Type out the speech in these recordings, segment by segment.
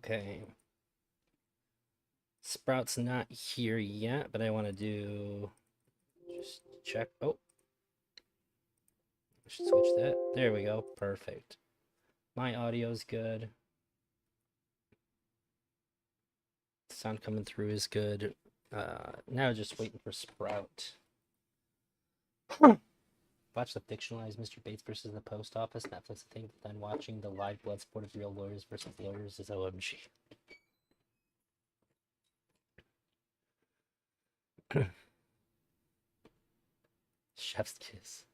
Okay. Sprout's not here yet, but I want to do just check. Oh, I should switch that. There we go. Perfect. My audio's good. Sound coming through is good. Now just waiting for Sprout. Watch the fictionalized Mr. Bates versus the Post Office Netflix thing, but then watching the live blood sport of real lawyers versus lawyers is OMG. Chef's kiss.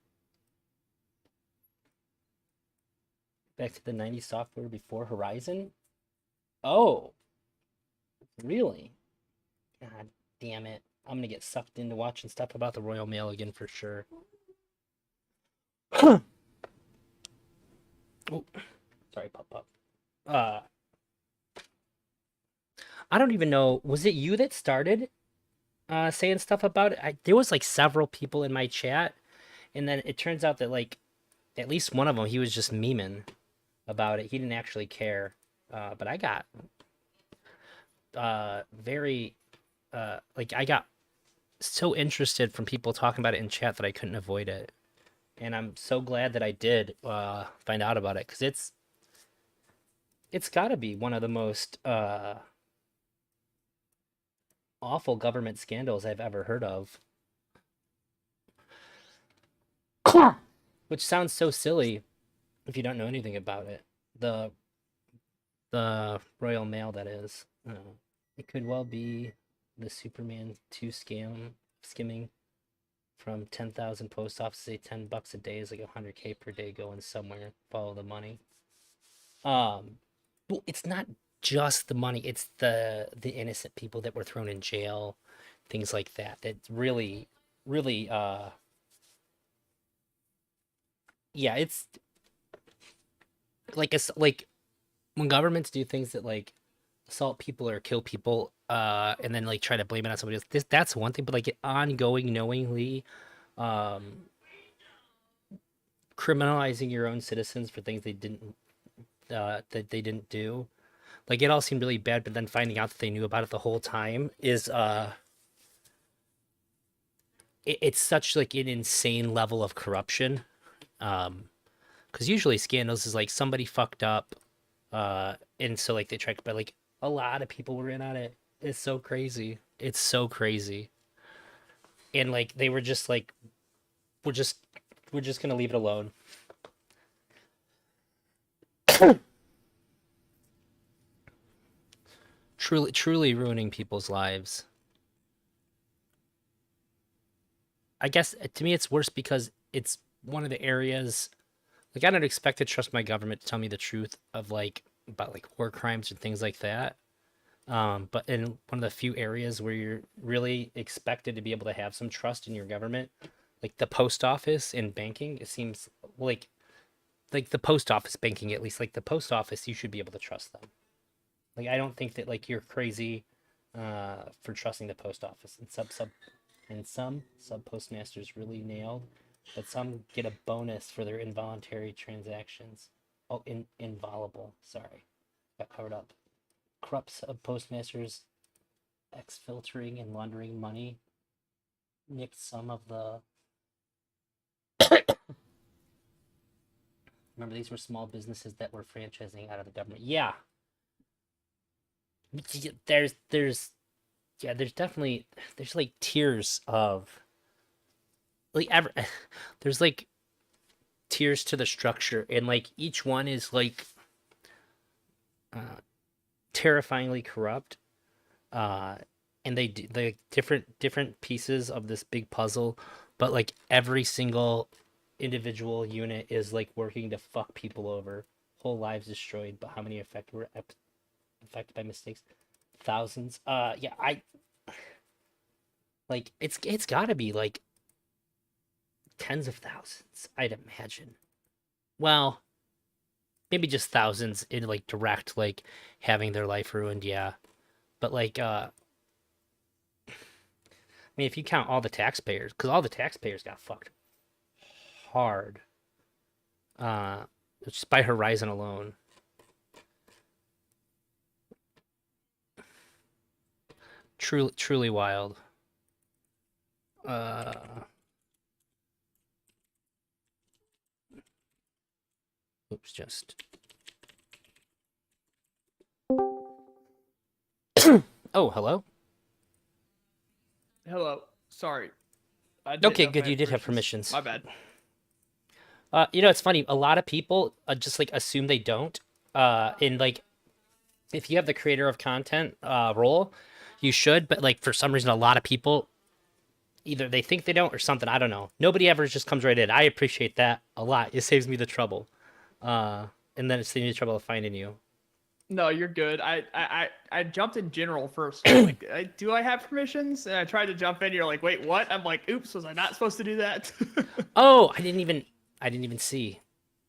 Back to the 90s software before Horizon? Oh, really? God damn it. I'm gonna get sucked into watching stuff about the Royal Mail again for sure. Oh, sorry, Pop Pop. Uh, I don't even know. Was it you that started saying stuff about it? There was like several people in my chat, and then it turns out that like at least one of them he was just memeing about it. He didn't actually care. But I got very like I got so interested from people talking about it in chat that I couldn't avoid it. And I'm so glad that I did find out about it because it's got to be one of the most awful government scandals I've ever heard of. Which sounds so silly if you don't know anything about it. The the Royal Mail, that is. It could well be the Superman 2 skimming from 10,000 post offices. Say $10 a day is like 100K per day going somewhere. Follow the money. Um, well, it's not just the money; it's the innocent people that were thrown in jail, things like that. That really, really, yeah, it's like it's like when governments do things that like assault people or kill people, and then like try to blame it on somebody else. That's one thing, but like ongoing, knowingly, um, criminalizing your own citizens for things that they didn't do. Like it all seemed really bad, but then finding out that they knew about it the whole time is it's such like an insane level of corruption. Because usually scandals is like somebody fucked up, and so like they tried, but like a lot of people were in on it. It's so crazy. It's so crazy. And like they were just like, we're just we're just gonna leave it alone. Truly ruining people's lives. I guess to me it's worse because it's one of the areas like I don't expect to trust my government to tell me the truth of like about like war crimes and things like that. But in one of the few areas where you're really expected to be able to have some trust in your government, like the post office and banking, it seems like the post office banking at least, like the post office, you should be able to trust them. Like I don't think that like you're crazy for trusting the post office. And some postmasters really nailed, but some get a bonus for their involuntary transactions. Oh, inviolable. Sorry, got covered up. Corrupts of postmasters exfiltrating and laundering money nicked some of the. Remember, these were small businesses that were franchising out of the government. Yeah, there's yeah, there's definitely there's like tiers of like ever there's like tiers to the structure, and like each one is like uh, terrifyingly corrupt. Uh, and they do like different pieces of this big puzzle, but like every single individual unit is like working to fuck people over. Whole lives destroyed, but how many affected by mistakes? Thousands. Yeah, I like it's got to be like tens of thousands, I'd imagine. Well, maybe just thousands in like direct like having their life ruined, yeah. But like I mean if you count all the taxpayers, cuz all the taxpayers got fucked hard. Uh just by Horizon alone. truly wild. Uh, oops, just. Oh, hello. Hello. Sorry. I didn't Okay, know if I good. You had did have permissions. permissions. My bad. It's funny. A lot of people just like assume they don't. In like, if you have the creator of content role, you should. But like for some reason, a lot of people either they think they don't or something. I don't know. Nobody ever just comes right in. I appreciate that a lot. It saves me the trouble. Uh, and then it saves me the trouble of finding you. No, you're good. I jumped in general first. I'm like, do I have permissions? And I tried to jump in. You're like, wait, what? I'm like, oops, was I not supposed to do that? Oh, I didn't even see.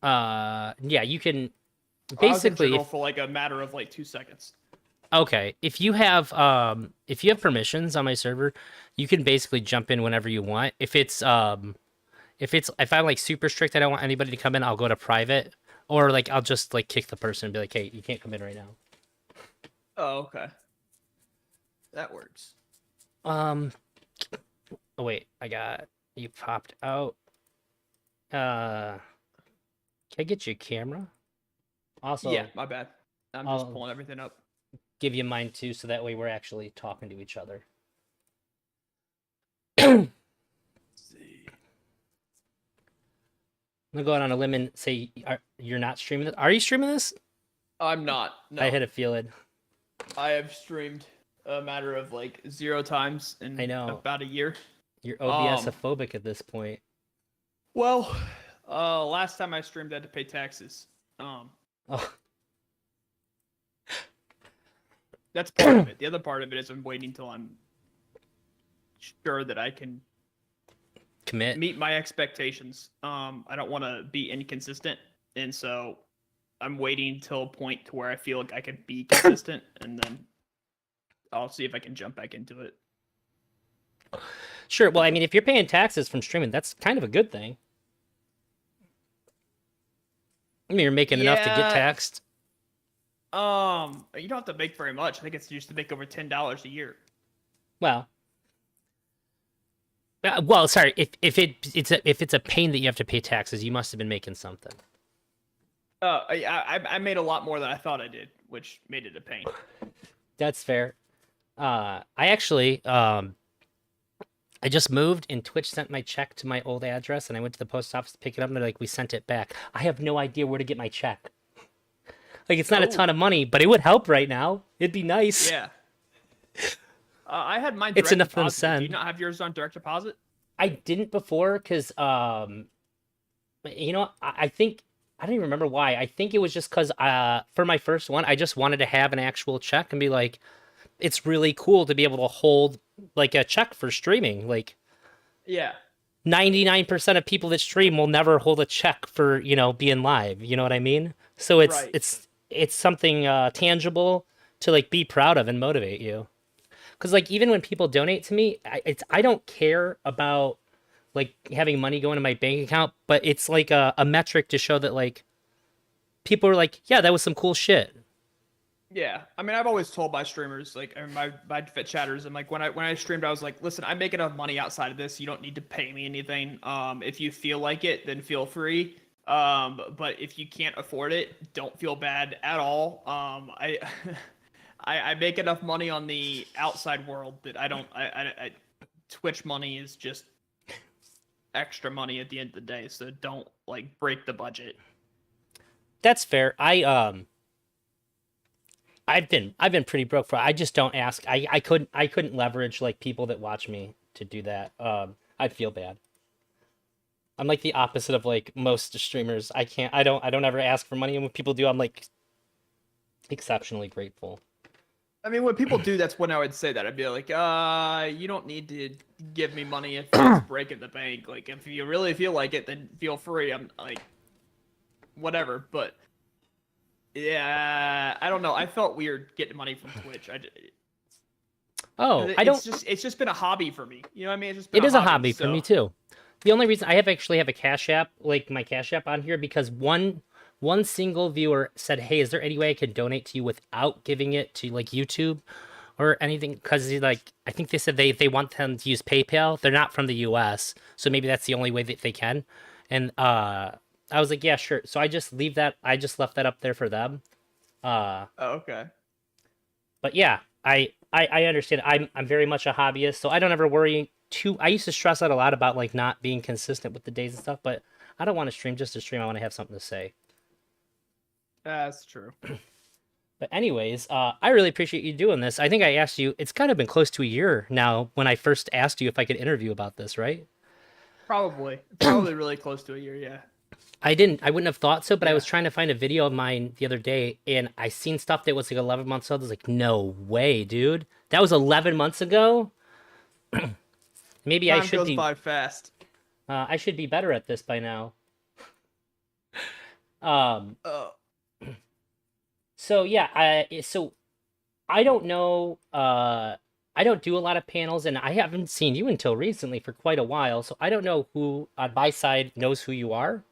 Yeah, you can I was in basically general if for like a matter of like 2 seconds. okay, if you have permissions on my server, you can basically jump in whenever you want. If I'm like super strict, I don't want anybody to come in, I'll go to private or like I'll just like kick the person and be like, "Hey, you can't come in right now." Oh, okay. That works. Um, oh wait, I got you popped out. Can I get your camera? Yeah, Also, my bad. I'm just I'll pulling everything up. give you mine too, so that way we're actually talking to each other. I'm Let's see. gonna go out on a limb and say you're not streaming this. Are you streaming this? I'm not. I No. had a feeling. I have streamed a matter of like 0 times I in know about a year. you're Um, OBS-ophobic at this point. well, last time I streamed, I had to pay taxes. Um, Oh, that's part of it. The other part of it is I'm waiting till I'm sure that I can commit. meet my expectations. I don't want to be inconsistent, and so I'm waiting till a point to where I feel like I can be consistent, and then I'll see if I can jump back into it. Sure. Well, I mean, if you're paying taxes from streaming, that's kind of a good thing. I mean, you're making enough to get Yeah. taxed. You don't have to make very much. I think it's used to make over $10 a year. Well, well, sorry. If it's a pain that you have to pay taxes, you must have been making something. I made a lot more than I thought I did, which made it a pain. That's fair. I actually I just moved and Twitch sent my check to my old address and I went to the post office to pick it up and they're like, we sent it back. I have no idea where to get my check. Like, it's not a ton Oh, of money, but it would help right now. It'd be nice. yeah. I had mine It's direct enough for them to deposit. Do you send. not have yours on direct deposit? I didn't before because, I think, I don't even remember why. I think it was just because for my first one, I just wanted to have an actual check and be like, it's really cool to be able to hold like a check for streaming. Like, Yeah. 99% of people that stream will never hold a check for, being live. You know what I mean? So it's Right. it's it's something tangible to like be proud of and motivate you. Cuz like even when people donate to me, I don't care about like having money go into my bank account, but it's like a metric to show that like people are like, yeah, that was some cool shit. Yeah. I mean, I've always told my streamers, like, or my fit chatters, and like when I streamed, I was like, listen, I make enough money outside of this. You don't need to pay me anything. If you feel like it, then feel free. But if you can't afford it, don't feel bad at all. I make enough money on the outside world that I don't. Twitch money is just extra money at the end of the day. So don't like break the budget. That's fair. I've been pretty broke for I just don't ask. I couldn't leverage like people that watch me to do that. I'd feel bad. I'm like the opposite of like most streamers. I don't ever ask for money and when people do I'm like exceptionally grateful. I mean, when people do, that's when I would say that. I'd be like, you don't need to give me money if it's breaking the bank. Like, if you really feel like it, then feel free. I'm like, whatever. But yeah, I don't know. I felt weird getting money from Twitch. Oh, I don't It's just been a hobby for me. You know what I mean? It's just been it a is a hobby. hobby for me So too. The only reason I actually have a Cash App, like my Cash App on here because one single viewer said, "Hey, is there any way I can donate to you without giving it to like YouTube?" or anything because like I think they said they want them to use PayPal. They're not from the U.S., so maybe that's the only way that they can. And I was like, yeah, sure. So I just leave that. I just left that up there for them. Uh, Oh, okay. but yeah, I understand. I'm very much a hobbyist, so I don't ever worry too. I used to stress out a lot about like not being consistent with the days and stuff, but I don't want to stream just to stream. I want to have something to say. That's true. But anyways, I really appreciate you doing this. I think I asked you. It's kind of been close to a year now when I first asked you if I could interview about this, right? Probably really close to a year. Yeah. I wouldn't have thought so, but I Yeah. was trying to find a video of mine the other day, and I seen stuff that was like 11 months old. I was like, no way, dude. That was 11 months ago. Maybe Time goes by fast. I should be better at this by now. Um, Oh. so yeah, I don't know. I don't do a lot of panels, and I haven't seen you until recently for quite a while. So I don't know who on my side knows who you are.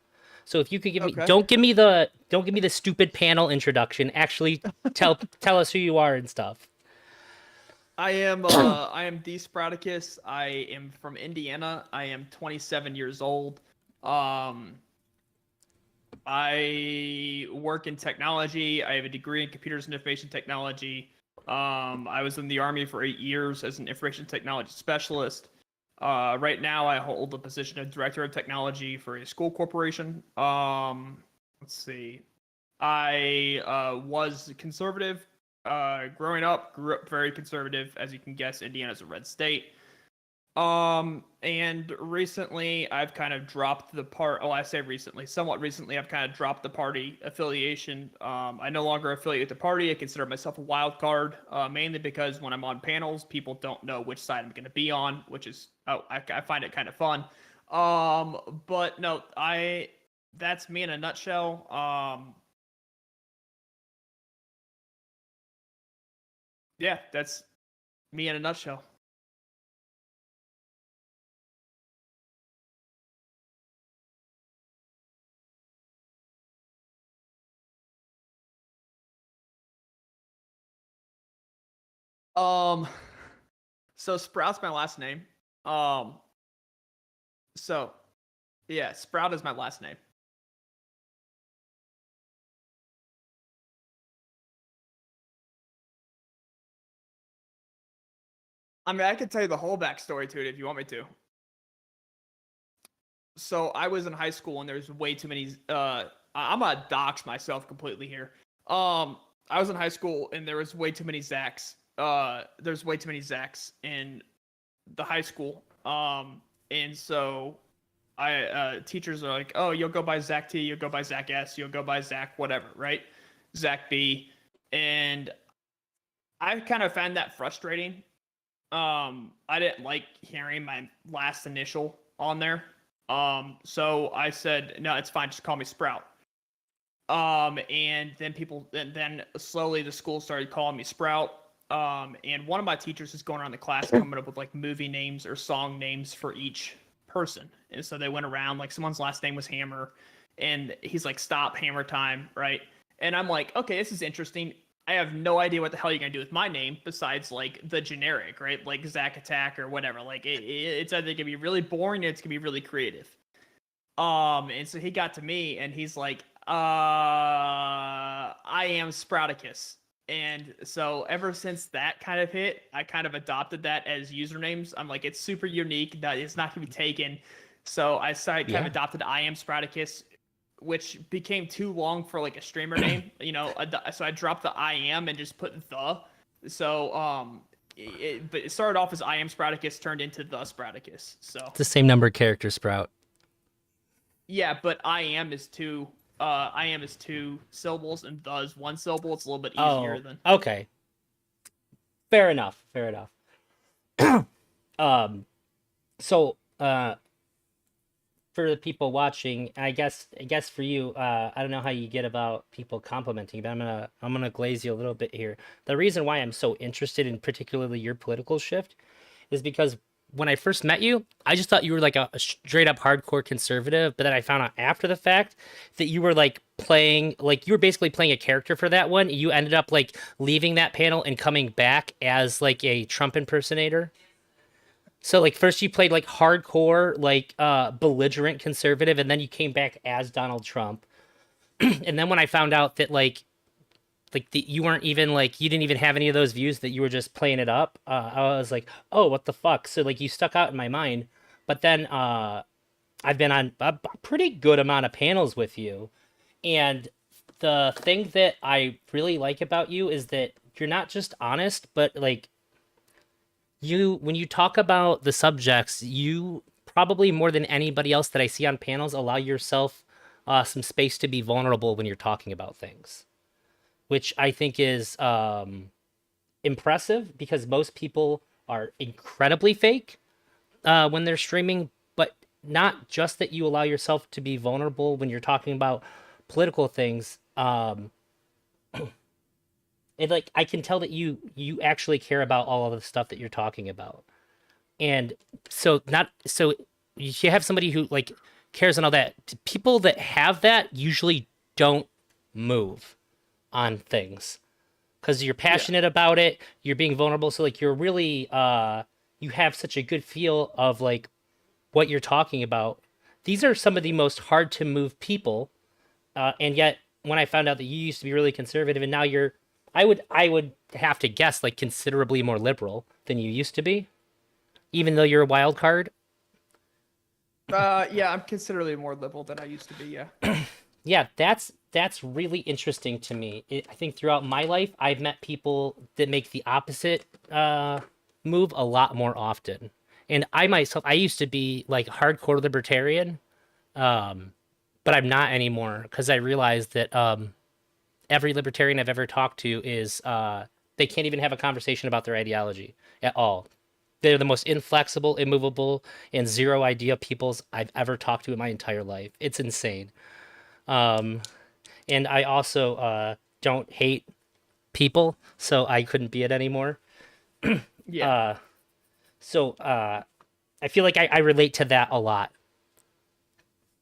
So if you could give me, Okay. don't give me the stupid panel introduction. Actually, tell us who you are and stuff. I am the Sprouticus. I am from Indiana. I am 27 years old. Um I work in technology. I have a degree in computers and information technology. I was in the Army for 8 years as an information technology specialist. Right now, I hold the position of director of technology for a school corporation. Let's see. I was conservative growing up. Grew up very conservative, as you can guess. Indiana's a red state. And recently I've kind of dropped the part. Oh, I say recently, somewhat recently, I've kind of dropped the party affiliation. I no longer affiliate with the party. I consider myself a wild card, mainly because when I'm on panels, people don't know which side I'm going to be on, which is, I find it kind of fun. But no, that's me in a nutshell. Yeah, that's me in a nutshell. Um, so Sprout's my last name. Um, so yeah, Sprout is my last name. I mean, I could tell you the whole backstory to it if you want me to. So I was in high school and there's way too many. I'm gonna dox myself completely here. I was in high school and there was way too many Zachs. There's way too many Zachs in the high school. And so I teachers are like, oh, you'll go by Zach T, you'll go by Zach S, you'll go by Zach whatever, right? Zach B, and I kind of found that frustrating. I didn't like hearing my last initial on there. So I said, no, it's fine, just call me Sprout. And then then slowly the school started calling me Sprout. And one of my teachers is going around the class coming up with like movie names or song names for each person. And so they went around, like someone's last name was Hammer, and he's like, stop, Hammer time, right? And I'm like, okay, this is interesting. I have no idea what the hell you're gonna do with my name besides like the generic, right? Like Zack Attack or whatever. Like it's either gonna be really boring or it's gonna be really creative. And so he got to me and he's like, I am Sprouticus. And so ever since that kind of hit, I kind of adopted that as usernames. I'm like, it's super unique that it's not gonna be taken. So I started kind Yeah. of adopted I am Sprouticus, which became too long for like a streamer name, so I dropped the I am and just put the. So but it started off as I am Sprouticus, turned into the Sprouticus. So It's the same number of characters, Sprout. yeah, but I am is two syllables and the is one syllable. It's a little bit easier Oh, than. okay. Fair enough. Fair enough. Um, so for the people watching, I guess for you, I don't know how you get about people complimenting, but I'm gonna glaze you a little bit here. The reason why I'm so interested in particularly your political shift is because when I first met you, I just thought you were like a straight up hardcore conservative. But then I found out after the fact that you were like playing, like you were basically playing a character for that one. You ended up like leaving that panel and coming back as like a Trump impersonator. So like first you played like hardcore, like belligerent conservative, and then you came back as Donald Trump. And then when I found out that you weren't even like you didn't even have any of those views, that you were just playing it up, I was like, oh, what the fuck. So like you stuck out in my mind. But then I've been on a pretty good amount of panels with you, and the thing that I really like about you is that you're not just honest, but like you when you talk about the subjects, you probably more than anybody else that I see on panels allow yourself some space to be vulnerable when you're talking about things, which I think is impressive because most people are incredibly fake when they're streaming, but not just that you allow yourself to be vulnerable when you're talking about political things. It like I can tell that you actually care about all of the stuff that you're talking about, and so you have somebody who like cares and all that. People that have that usually don't move on things because you're Yeah. passionate about it, you're being vulnerable, so like you're really you have such a good feel of like what you're talking about. These are some of the most hard to move people, and yet when I found out that you used to be really conservative and now you're, I would have to guess like considerably more liberal than you used to be, even though you're a wild card. Yeah, I'm considerably more liberal than I used to be. Yeah. Yeah, that's really interesting to me. I think throughout my life, I've met people that make the opposite move a lot more often. And I myself, I used to be like hardcore libertarian, but I'm not anymore because I realized that every libertarian I've ever talked to is they can't even have a conversation about their ideology at all. They're the most inflexible, immovable, and zero idea peoples I've ever talked to in my entire life. It's insane. Um, and I also don't hate people, so I couldn't be it anymore. Yeah. Uh, so I feel like I relate to that a lot.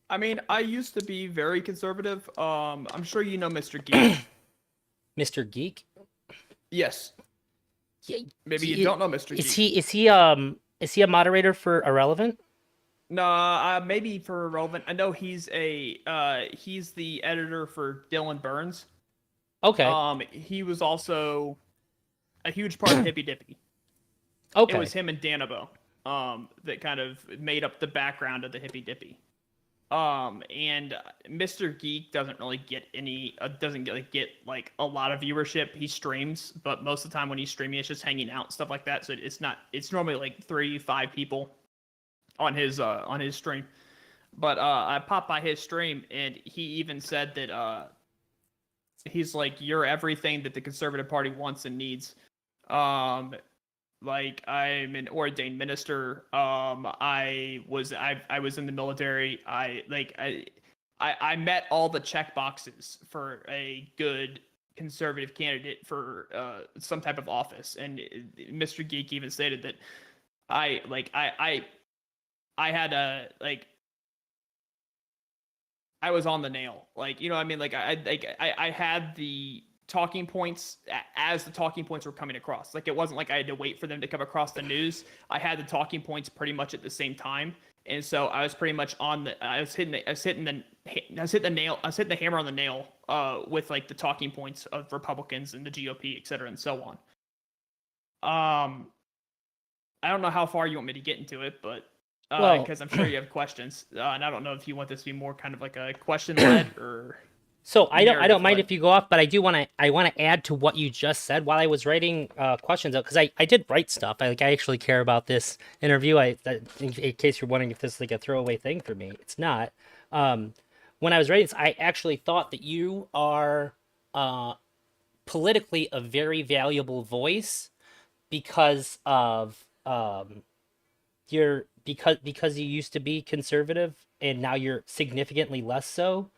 I mean, I used to be very conservative. I'm sure you know Mr. Geek. Mr. Geek. Yes. Yeah, Maybe you don't know Mr. is Geek. he a moderator for Irrelevant? No, maybe for relevant. I know he's the editor for Dylan Burns. Okay, He was also a huge part of Hippy Dippy. It okay. was him and Danabo, that kind of made up the background of the Hippy Dippy. And Mr. Geek doesn't really get any, doesn't get like a lot of viewership. He streams, but most of the time when he's streaming, it's just hanging out and stuff like that. So it's not. It's normally like 3, 5 people on his stream. But I popped by his stream, and he even said that he's like, "You're everything that the Conservative Party wants and needs." Um, like I'm an ordained minister. I was in the military. I met all the check boxes for a good conservative candidate for some type of office. And Mr. Geek even stated that I like I had a like I was on the nail. Like, you know what I mean? I had the talking points as the talking points were coming across. Like, it wasn't like I had to wait for them to come across the news. I had the talking points pretty much at the same time. And so I was pretty much on the I was hitting the hammer on the nail with like the talking points of Republicans and the GOP, et cetera, and so on. Um I don't know how far you want me to get into it, but Well, because I'm sure you have questions, and I don't know if you want this to be more kind of like a question led or so I don't narrative mind led. if you go off, but I want to add to what you just said while I was writing questions out because I did write stuff. I actually care about this interview. In case you're wondering if this is like a throwaway thing for me, it's not. Um, when I was writing this, I actually thought that you are uh, politically a very valuable voice because of because you used to be conservative and now you're significantly less so.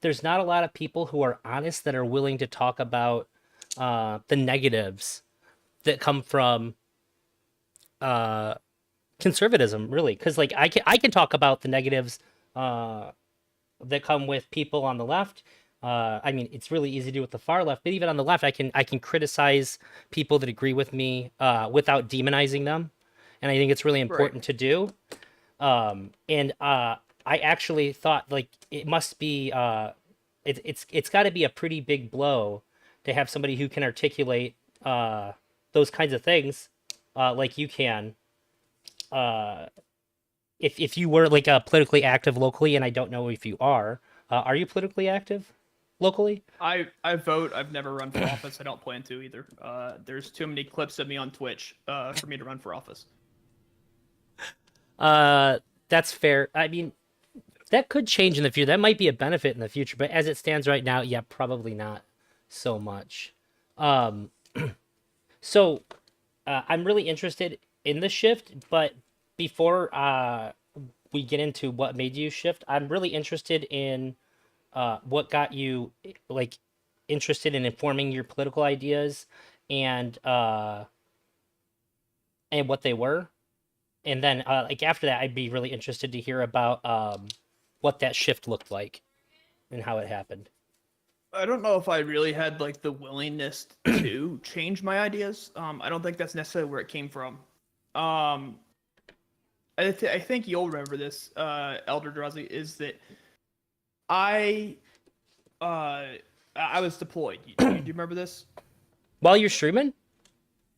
There's not a lot of people who are honest that are willing to talk about the negatives that come from conservatism, really, because like I can talk about the negatives uh, that come with people on the left. I mean, it's really easy to do with the far left, but even on the left, I can criticize people that agree with me without demonizing them, and I think it's really Right. important to do. And I actually thought like it must be it's got to be a pretty big blow to have somebody who can articulate those kinds of things like you can. Uh, if you were like politically active locally, and I don't know if you are you politically active locally? I vote. I've never run for office. I don't plan to either. There's too many clips of me on Twitch for me to run for office. Uh, that's fair. I mean, that could change in the future. That might be a benefit in the future, but as it stands right now, yeah, probably not so much. Um, so I'm really interested in the shift, but before we get into what made you shift, I'm really interested in what got you like interested in informing your political ideas and and what they were. And then like after that, I'd be really interested to hear about what that shift looked like and how it happened. I don't know if I really had like the willingness to change my ideas. I don't think that's necessarily where it came from. Um, I think you'll remember this, Elder Drazi, is that I uh I was deployed. Do you remember this? While you're streaming?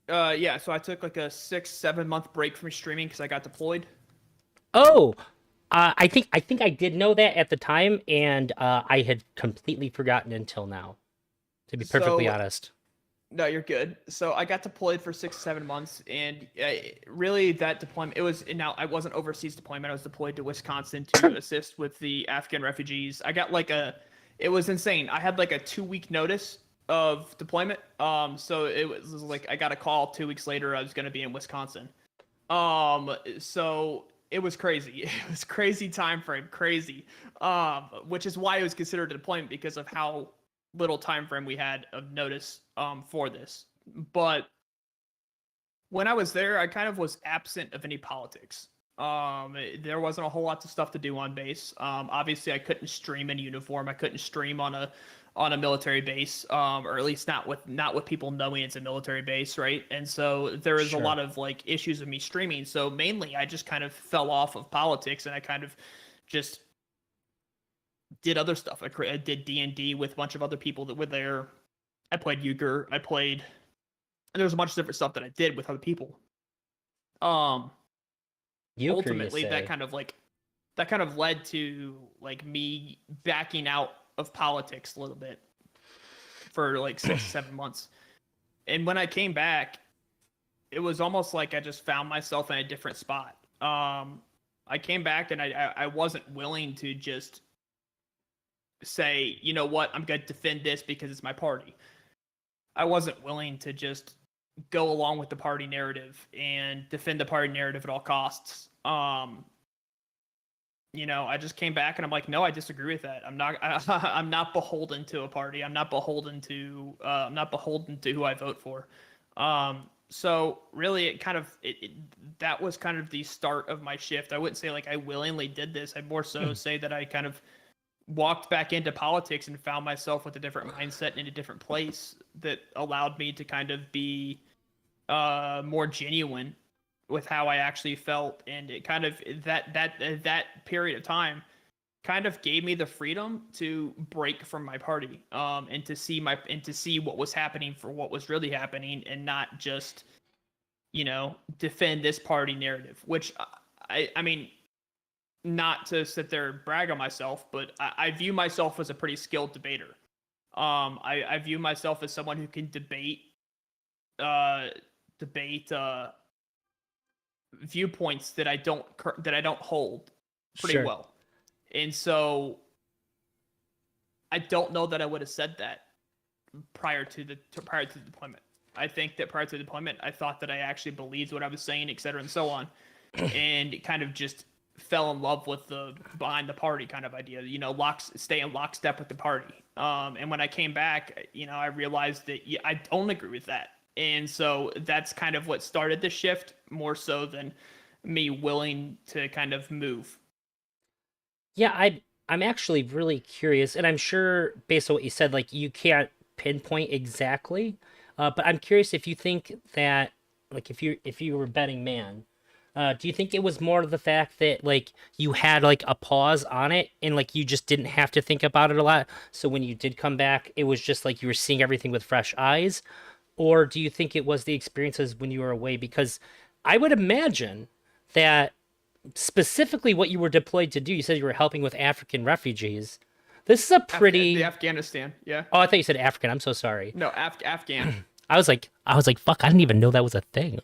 Yeah. So I took like a 6 7 month break from streaming because I got deployed. Oh, I think I did know that at the time, and I had completely forgotten until now. To be perfectly So honest. no, you're good. So I got deployed for 6 7 months, and really that deployment it was. Now I wasn't overseas deployment. I was deployed to Wisconsin to assist with the Afghan refugees. I got like a, it was insane. I had like a 2 week notice of deployment. So it was like I got a call 2 weeks later. I was going to be in Wisconsin. So it was crazy. It was crazy time frame, crazy. Which is why it was considered a deployment because of how little time frame we had of notice for this. But when I was there, I kind of was absent of any politics. There wasn't a whole lot of stuff to do on base. Obviously, I couldn't stream in uniform. I couldn't stream on a military base, or at least not with people knowing it's a military base, right? And so there was a Sure. lot of like issues of me streaming. So mainly, I just kind of fell off of politics, and I kind of just did other stuff. I did D&D with a bunch of other people that were there. I played euchre. And there was a bunch of different stuff that I did with other people. Um, Euchre, you Ultimately, say? that kind of led to like me backing out of politics a little bit for like 6 7 months. And when I came back, it was almost like I just found myself in a different spot. I came back and I wasn't willing to just say, you know what, I'm going to defend this because it's my party. I wasn't willing to just go along with the party narrative and defend the party narrative at all costs. I just came back and I'm like, no, I disagree with that. I'm not beholden to a party. I'm not beholden to who I vote for. So really, that was kind of the start of my shift. I wouldn't say like I willingly did this. I'd more so say that I kind of walked back into politics and found myself with a different mindset in a different place that allowed me to kind of be more genuine with how I actually felt, and it kind of that period of time kind of gave me the freedom to break from my party, and to see what was happening for what was really happening, and not just defend this party narrative, which I mean, not to sit there and brag on myself, but I view myself as a pretty skilled debater. I view myself as someone who can uh, debate viewpoints that I don't hold pretty Sure. well, and so I don't know that I would have said that prior to the deployment. I think that prior to the deployment, I thought that I actually believed what I was saying, et cetera, and so on, and it kind of just fell in love with the behind the party kind of idea. Stay in lockstep with the party. And when I came back, I realized that I don't agree with that, and so that's kind of what started the shift more so than me willing to kind of move. Yeah, I'm actually really curious, and I'm sure based on what you said, like you can't pinpoint exactly, but I'm curious if you think that, like, if you were a betting man, do you think it was more of the fact that like you had like a pause on it and like you just didn't have to think about it a lot, so when you did come back, it was just like you were seeing everything with fresh eyes, or do you think it was the experiences when you were away? Because I would imagine that specifically what you were deployed to do. You said you were helping with African refugees. This is a The pretty. Afghanistan, yeah. Oh, I thought you said African. I'm so sorry. No, Afghan. I was like, fuck. I didn't even know that was a thing.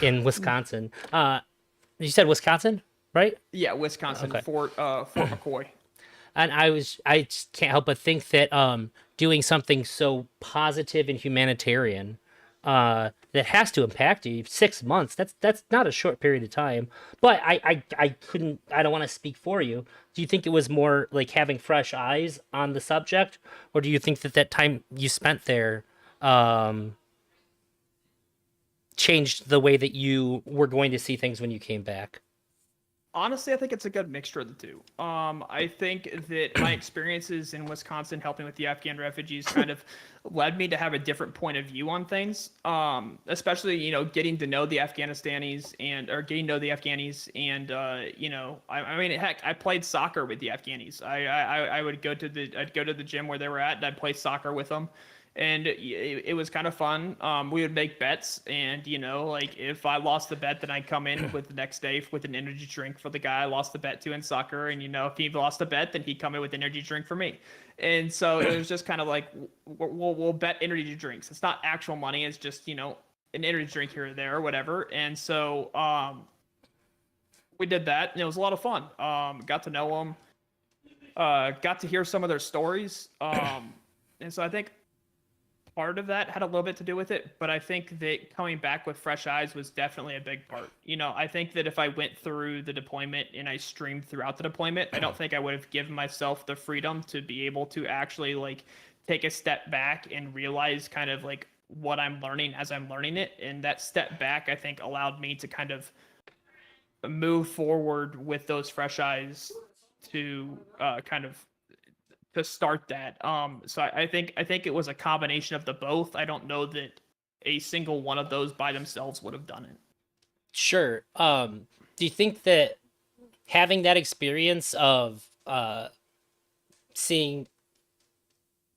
In Wisconsin. You said Wisconsin, right? Yeah, Wisconsin, Okay. Fort McCoy. And I just can't help but think that doing something so positive and humanitarian that has to impact you 6 months. That's not a short period of time. But I couldn't. I don't want to speak for you. Do you think it was more like having fresh eyes on the subject, or do you think that that time you spent there um, changed the way that you were going to see things when you came back? Honestly, I think it's a good mixture of the two. I think that my experiences in Wisconsin helping with the Afghan refugees kind of led me to have a different point of view on things. Especially, getting to know the Afghanistanis or getting to know the Afghanis, and I mean, heck, I played soccer with the Afghanis. I would I'd go to the gym where they were at, and I'd play soccer with them, and it was kind of fun. We would make bets, and like if I lost the bet, then I'd come in with the next day with an energy drink for the guy I lost the bet to in soccer, and if he lost the bet, then he'd come in with an energy drink for me. And so it was just kind of like we'll bet energy drinks. It's not actual money. It's just an energy drink here or there or whatever. And so we did that, and it was a lot of fun. Got to know them, got to hear some of their stories. And so I think part of that had a little bit to do with it, but I think that coming back with fresh eyes was definitely a big part. I think that if I went through the deployment and I streamed throughout the deployment, I don't think I would have given myself the freedom to be able to actually like take a step back and realize kind of like what I'm learning as I'm learning it. And that step back, I think, allowed me to kind of move forward with those fresh eyes to kind of to start that. So I think it was a combination of the both. I don't know that a single one of those by themselves would have done it. Sure. Do you think that having that experience of seeing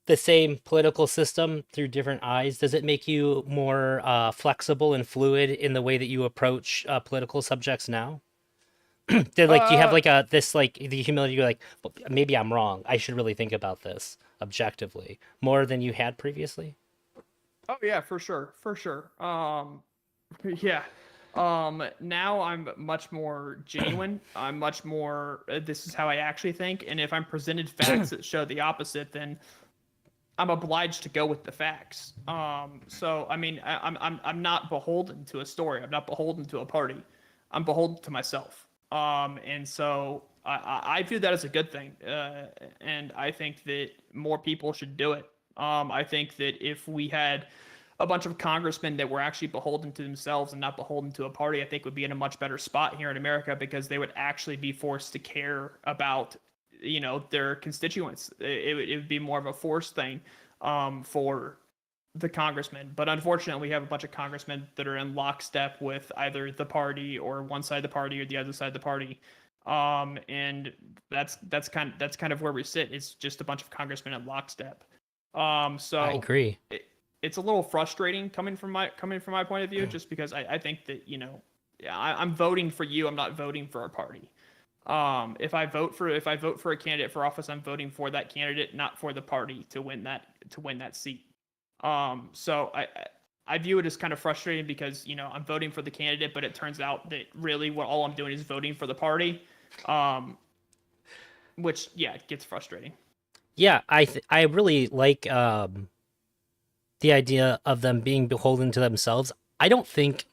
the same political system through different eyes, does it make you more flexible and fluid in the way that you approach political subjects now? Do you have Uh like this like the humility? You're like, well, maybe I'm wrong. I should really think about this objectively more than you had previously. oh yeah, for sure, for sure. Yeah. Now I'm much more genuine. I'm much more this is how I actually think, and if I'm presented facts that show the opposite, then I'm obliged to go with the facts. So I mean, I'm not beholden to a story. I'm not beholden to a party. I'm beholden to myself. And so I view that as a good thing. And I think that more people should do it. I think that if we had a bunch of congressmen that were actually beholden to themselves and not beholden to a party, I think would be in a much better spot here in America because they would actually be forced to care about their constituents. It would be more of a forced thing for the congressmen. But unfortunately, we have a bunch of congressmen that are in lockstep with either the party or one side of the party or the other side of the party. And that's kind of where we sit. It's just a bunch of congressmen in lockstep. I So agree. it's a little frustrating coming from my point of view, just because I think that yeah, I'm voting for you. I'm not voting for a party. If I vote for a candidate for office, I'm voting for that candidate, not for the party to win that seat. So I view it as kind of frustrating because I'm voting for the candidate, but it turns out that really what all I'm doing is voting for the party, um, which yeah, it gets frustrating. Yeah, I really like the idea of them being beholden to themselves. I don't think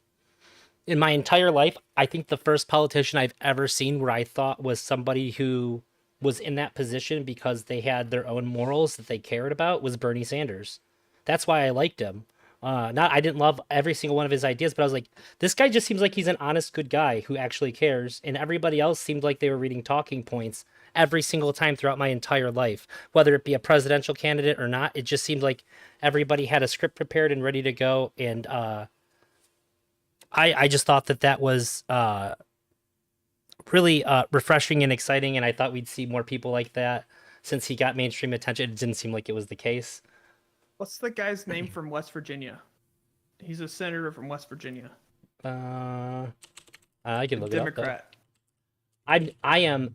in my entire life, I think the first politician I've ever seen where I thought was somebody who was in that position because they had their own morals that they cared about was Bernie Sanders. That's why I liked him. Not I didn't love every single one of his ideas, but I was like, this guy just seems like he's an honest, good guy who actually cares. And everybody else seemed like they were reading talking points every single time throughout my entire life, whether it be a presidential candidate or not. It just seemed like everybody had a script prepared and ready to go. And I just thought that that was really refreshing and exciting. And I thought we'd see more people like that since he got mainstream attention. It didn't seem like it was the case. What's the guy's name from West Virginia? He's a senator from West Virginia. Uh, I can A look it up though. Democrat. I am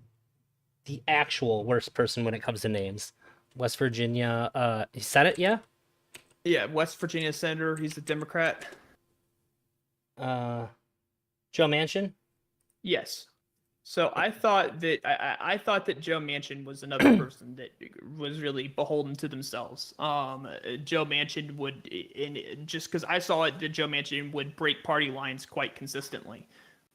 the actual worst person when it comes to names. West Virginia, Senate, yeah. Yeah, West Virginia senator. He's a Democrat. Uh, Joe Manchin. Yes. So I thought that Joe Manchin was another person that was really beholden to themselves. Joe Manchin would, just because I saw it, that Joe Manchin would break party lines quite consistently.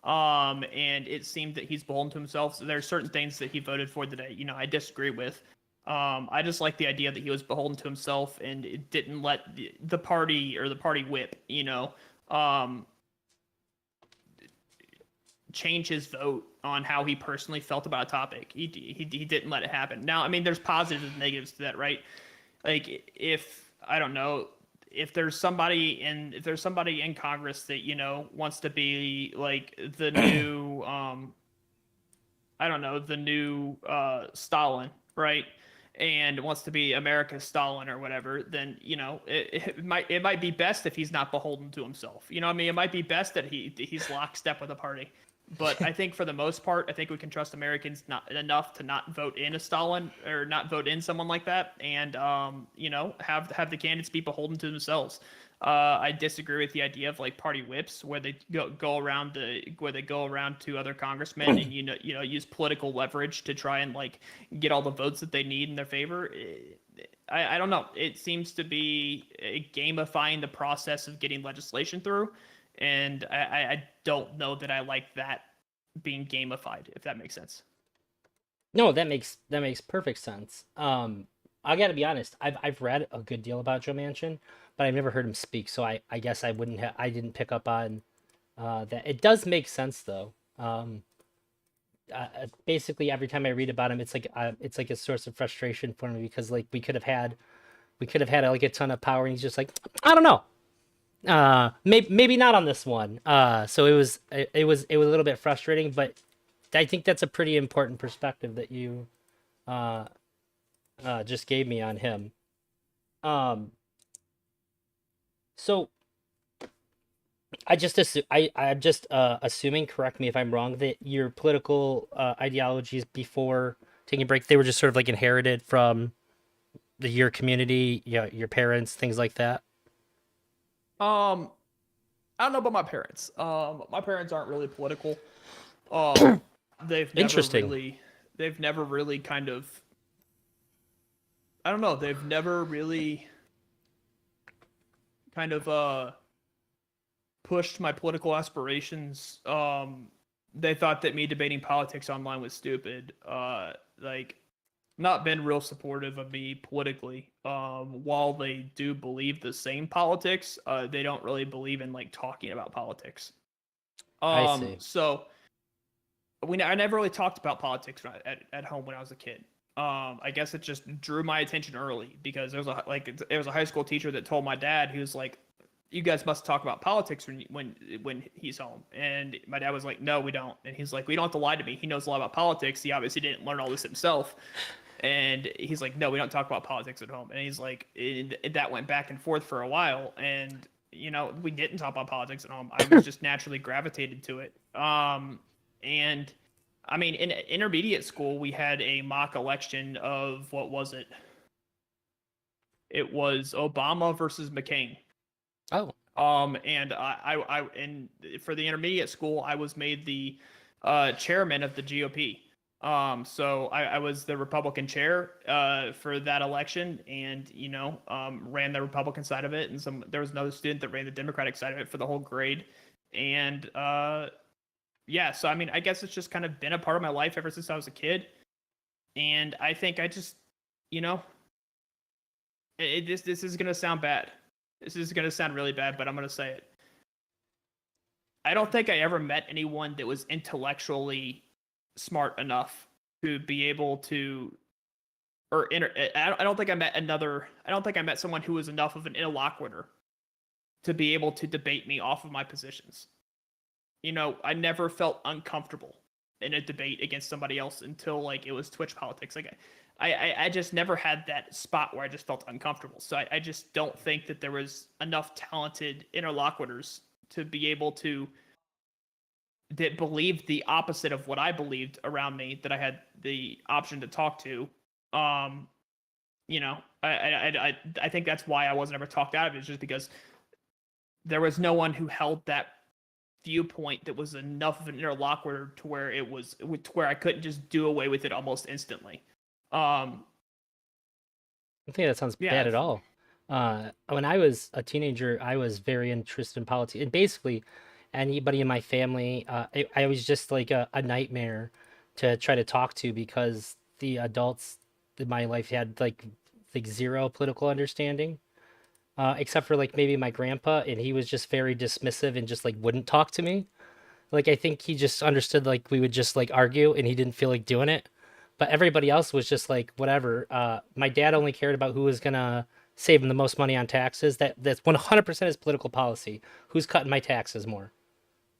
And it seemed that he's beholden to himself. So there are certain things that he voted for that I disagree with. I just like the idea that he was beholden to himself and it didn't let the party or the party whip, um, change his vote on how he personally felt about a topic. He didn't let it happen. Now, I mean, there's positives and negatives to that, right? Like if I don't know if there's somebody in Congress that wants to be like the new I don't know the new Stalin, right? And wants to be America's Stalin or whatever, then it might be best if he's not beholden to himself. I mean, it might be best that he's lockstep with the party. But I think for the most part, I think we can trust Americans not enough to not vote in a Stalin or not vote in someone like that, and have the candidates be beholden to themselves. I disagree with the idea of like party whips where they go around to other congressmen and use political leverage to try and like get all the votes that they need in their favor. I don't know. It seems to be gamifying the process of getting legislation through, and I don't know that I like that being gamified, if that makes sense. No, that makes perfect sense. I got to be honest. I've read a good deal about Joe Manchin, but I've never heard him speak. So I guess I didn't pick up on that. It does make sense though. Basically, every time I read about him, it's like a source of frustration for me because like we could have had like a ton of power, and he's just like, I don't know. Maybe not on this one. So it was a little bit frustrating, but I think that's a pretty important perspective that you uh, just gave me on him. Um, so I'm just assuming. Correct me if I'm wrong. That your political ideologies before taking a break, they were just sort of like inherited from your community, your parents, things like that. Um, I don't know about my parents. My parents aren't really political. Um, they've never Interesting. really, they've never really I don't know, they've never really kind of pushed my political aspirations. They thought that me debating politics online was stupid. Like not been real supportive of me politically. While they do believe the same politics, they don't really believe in like talking about politics. I see. So I never really talked about politics at home when I was a kid. I guess it just drew my attention early because there was a high school teacher that told my dad, he was like, "You guys must talk about politics when he's home." And my dad was like, "No, we don't." And he's like, "We don't have to lie to me. He knows a lot about politics. He obviously didn't learn all this himself." And he's like, "No, we don't talk about politics at home." And he's like, that went back and forth for a while, and we didn't talk about politics at home. I was just naturally gravitated to it. And I mean, in intermediate school, we had a mock election of what was it? It was Obama versus McCain. Oh, And and for the intermediate school, I was made the chairman of the GOP. So I was the Republican chair for that election, and ran the Republican side of it, and there was another student that ran the Democratic side of it for the whole grade, and yeah. So I mean, I guess it's just kind of been a part of my life ever since I was a kid, and I think I just, you know, this is gonna sound bad, This is gonna sound really bad, but I'm gonna say it. I don't think I ever met anyone that was intellectually smart enough to be able to, I don't think I met another. I don't think I met someone who was enough of an interlocutor to be able to debate me off of my positions. I never felt uncomfortable in a debate against somebody else until like it was Twitch politics. Like I just never had that spot where I just felt uncomfortable. So I just don't think that there was enough talented interlocutors to be able to that believed the opposite of what I believed around me that I had the option to talk to. Um, I think that's why I wasn't ever talked out of it, is just because there was no one who held that viewpoint that was enough of an interlocutor to where I couldn't just do away with it almost instantly. Um, I don't think that sounds yeah, bad at all. When I was a teenager, I was very interested in politics, and basically, anybody in my family, I was just like a nightmare to try to talk to because the adults in my life had like zero political understanding, except for like maybe my grandpa, and he was just very dismissive and just like wouldn't talk to me. Like I think he just understood like we would just like argue, and he didn't feel like doing it. But everybody else was just like whatever. My dad only cared about who was gonna save him the most money on taxes. That's 100% his political policy. Who's cutting my taxes more?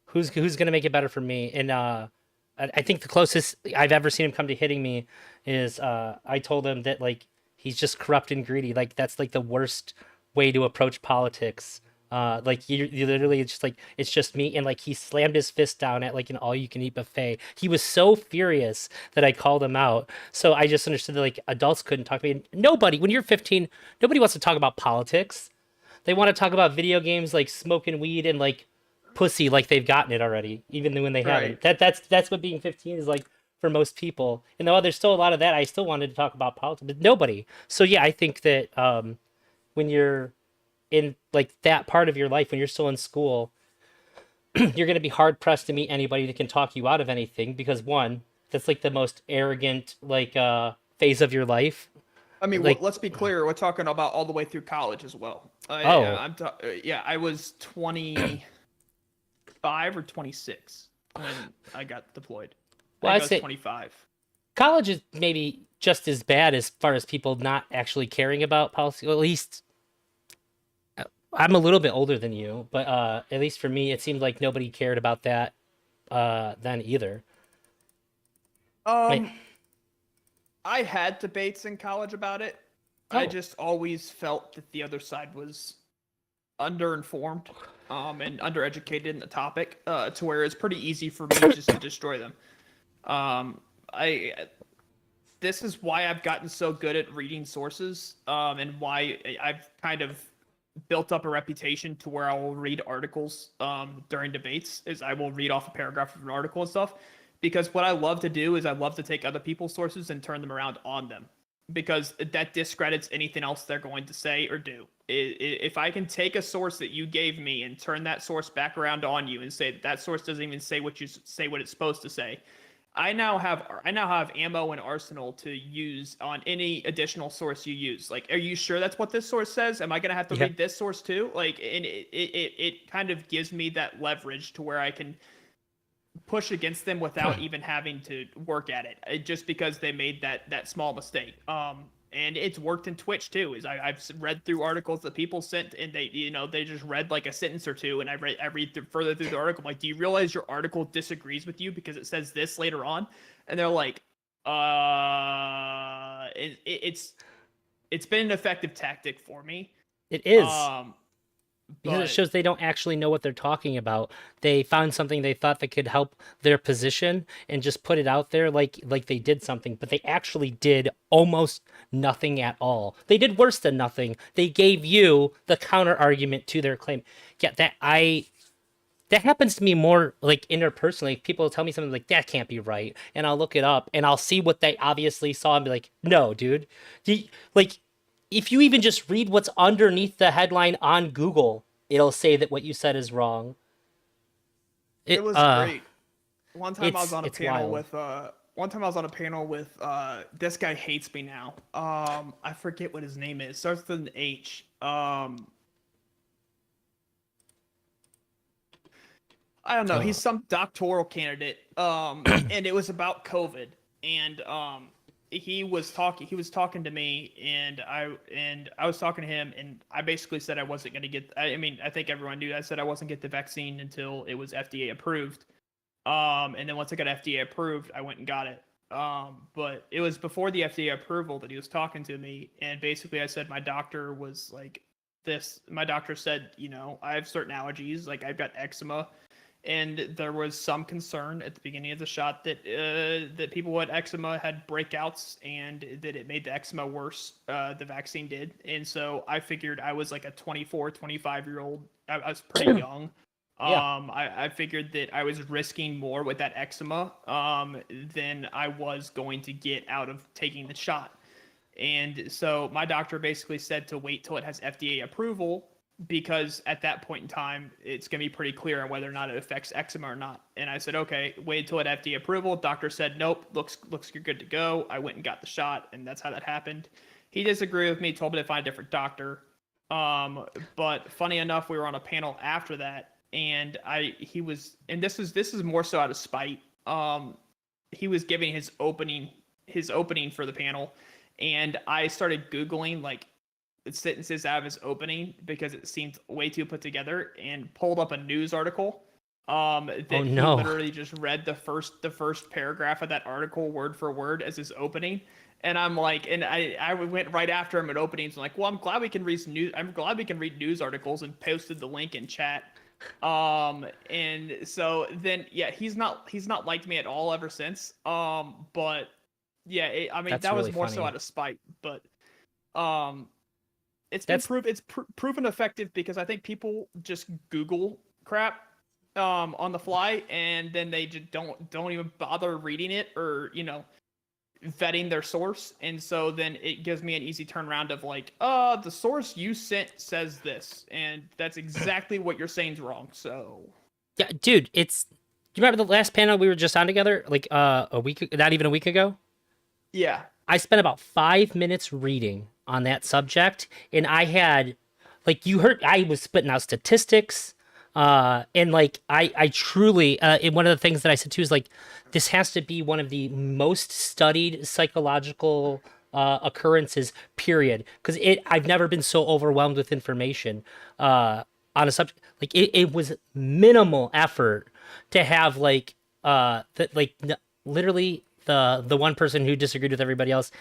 Who's gonna make it better for me? And I think the closest I've ever seen him come to hitting me is I told him that like he's just corrupt and greedy. Like that's like the worst way to approach politics. Like you literally it's just like it's just me, and like he slammed his fist down at like an all-you-can-eat buffet. He was so furious that I called him out. So I just understood that like adults couldn't talk to me. Nobody, when you're 15, nobody wants to talk about politics. They want to talk about video games, like smoking weed and like pussy, like they've gotten it already, even when they right. haven't. That's what being 15 is like for most people. And though there's still a lot of that, I still wanted to talk about politics, but nobody. So yeah, I think that when you're in like that part of your life, when you're still in school, you're going to be hard pressed to meet anybody that can talk you out of anything because one, that's like the most arrogant like phase of your life. I mean, Like, let's be clear. We're talking about all the way through college as well. oh, Yeah, I was 25 or 26 when I got deployed. I well, think I'd I was say 25. college is maybe just as bad as far as people not actually caring about policy. Well, at least I'm a little bit older than you, but at least for me, it seemed like nobody cared about that then either. Like, Um, I had debates in college about it. I oh, just always felt that the other side was underinformed, and undereducated in the topic, to where it's pretty easy for me just to destroy them. I This is why I've gotten so good at reading sources, and why I've kind of built up a reputation to where I will read articles during debates. Is I will read off a paragraph of an article and stuff, because what I love to do is I love to take other people's sources and turn them around on them, because that discredits anything else they're going to say or do. If I can take a source that you gave me and turn that source back around on you and say that that source doesn't even say what you say what it's supposed to say, I now have ammo and arsenal to use on any additional source you use. Like, are you sure that's what this source says? Am I gonna have to yeah. read this source too? Like, and it kind of gives me that leverage to where I can push against them without even having to work at it, just because they made that small mistake. And it's worked in Twitch too. I've read through articles that people sent, and they just read like a sentence or two, and I read further through the article. I'm like, do you realize your article disagrees with you because it says this later on? And they're like, it's been an effective tactic for me. It is. Um, Because it but shows they don't actually know what they're talking about. They found something they thought that could help their position and just put it out there like they did something, but they actually did almost nothing at all. They did worse than nothing. They gave you the counter argument to their claim. Yeah, that happens to me more like interpersonally. People tell me something like that can't be right, and I'll look it up and I'll see what they obviously saw and be like, no, dude. Like if you even just read what's underneath the headline on Google, it'll say that what you said is wrong. it It was great. One time I was on a it's panel wild. with this guy hates me now. I forget what his name is. Starts with an H. I don't know. He's Oh, some doctoral candidate. And it was about COVID, and he was talking to me, and I was talking to him, and I basically said I wasn't going to get. I mean, I think everyone knew. I said I wasn't get the vaccine until it was FDA approved. And then once I got FDA approved, I went and got it. But it was before the FDA approval that he was talking to me, and basically I said my doctor was like this. My doctor said, I have certain allergies, like I've got eczema, and there was some concern at the beginning of the shot that that people with eczema had breakouts and that it made the eczema worse. The vaccine did, and so I figured I was like a 24, 25-year old. I was pretty young. yeah. I figured that I was risking more with that eczema than I was going to get out of taking the shot. And so my doctor basically said to wait till it has FDA approval because at that point in time, it's going to be pretty clear on whether or not it affects eczema or not. And I said, okay, wait until it FDA approval. Doctor said, nope, looks you're good to go. I went and got the shot, and that's how that happened. He disagreed with me, told me to find a different doctor. But funny enough, we were on a panel after that, and he was, and this is more so out of spite. He was giving his opening for the panel, and I started Googling like sentences out of his opening because it seemed way too put together, and pulled up a news article Oh that he no. literally just read the first paragraph of that article word for word as his opening. And I'm like, and I went right after him at openings. I'm like, well, I'm glad we can read news articles, and posted the link in chat. And so then, yeah, he's not liked me at all ever since. But yeah, I mean, That's that really was more so funny. out of spite. But um, That's it's proven effective because I think people just Google crap on the fly, and then they just don't even bother reading it, or vetting their source. And so then it gives me an easy turnaround of like, the source you sent says this, and that's exactly what you're saying is wrong. So yeah, dude. It's. Do you remember the last panel we were just on together? Like a week, not even a week ago. yeah. I spent about 5 minutes reading on that subject, and I had, like, you heard, I was spitting out statistics, and like, I truly, and one of the things that I said too is like, this has to be one of the most studied psychological occurrences, period, because I've never been so overwhelmed with information on a subject. Like, it was minimal effort to have like, literally the one person who disagreed with everybody else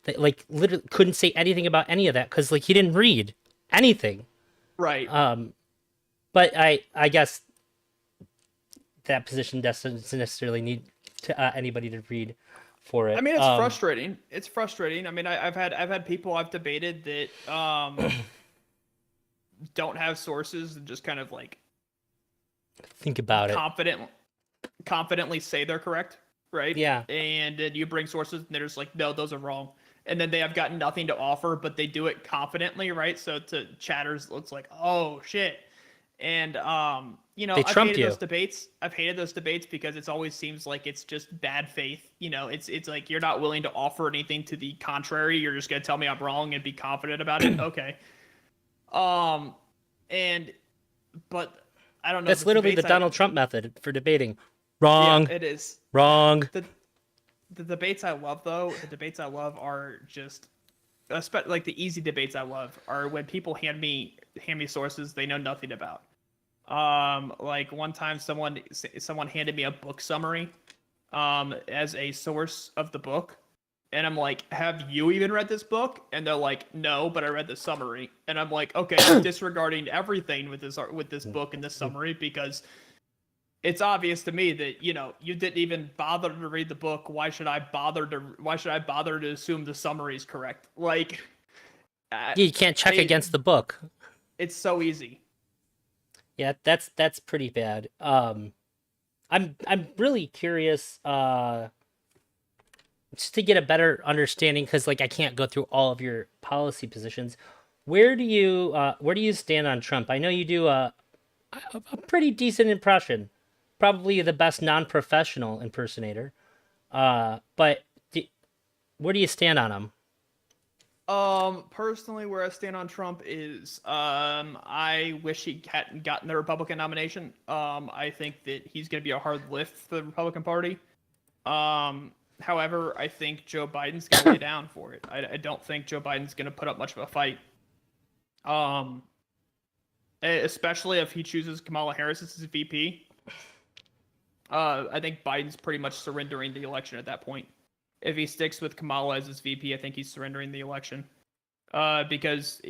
that like literally couldn't say anything about any of that because like he didn't read anything. Right. But I guess that position doesn't necessarily need to, anybody to read for I it. mean, it's frustrating. It's frustrating. I mean, I've had people I've debated that don't have sources and just kind of like Think about it. confident confidently say they're correct, right? Yeah. And then you bring sources, and they're just like, no, those are wrong. And then they have got nothing to offer, but they do it confidently, right? So to chatters, it's like, oh shit. And They I've trump hated those you. debates. I've hated those debates because it's always seems like it's just bad faith. It's like you're not willing to offer anything to the contrary. You're just gonna tell me I'm wrong and be confident about it. Okay. Um, and but I don't know That's the literally the debates. Donald Trump method for debating. Yeah, Wrong. it is. Wrong. The debates I love, though, the debates I love are just like the easy debates I love are when people hand me sources they know nothing about. Like one time someone handed me a book summary as a source of the book, and I'm like, "Have you even read this book?" And they're like, "No, but I read the summary." And I'm like, "Okay, you're disregarding everything with this book and this summary because it's obvious to me that you didn't even bother to read the book. Why should I bother to assume the summary is correct? Like, uh, Yeah, you can't check it, against the book. it's so easy. Yeah, that's pretty bad. I'm really curious just to get a better understanding because like I can't go through all of your policy positions. Where do you stand on Trump? I know you do a pretty decent impression, probably the best non-professional impersonator. But where do you stand on him? Personally, where I stand on Trump is, I wish he hadn't gotten the Republican nomination. I think that he's going to be a hard lift for the Republican Party. However, I think Joe Biden's going to lay down for it. I don't think Joe Biden's going to put up much of a fight. Um, Especially if he chooses Kamala Harris as his VP. I think Biden's pretty much surrendering the election at that point. If he sticks with Kamala as his VP, I think he's surrendering the election. Because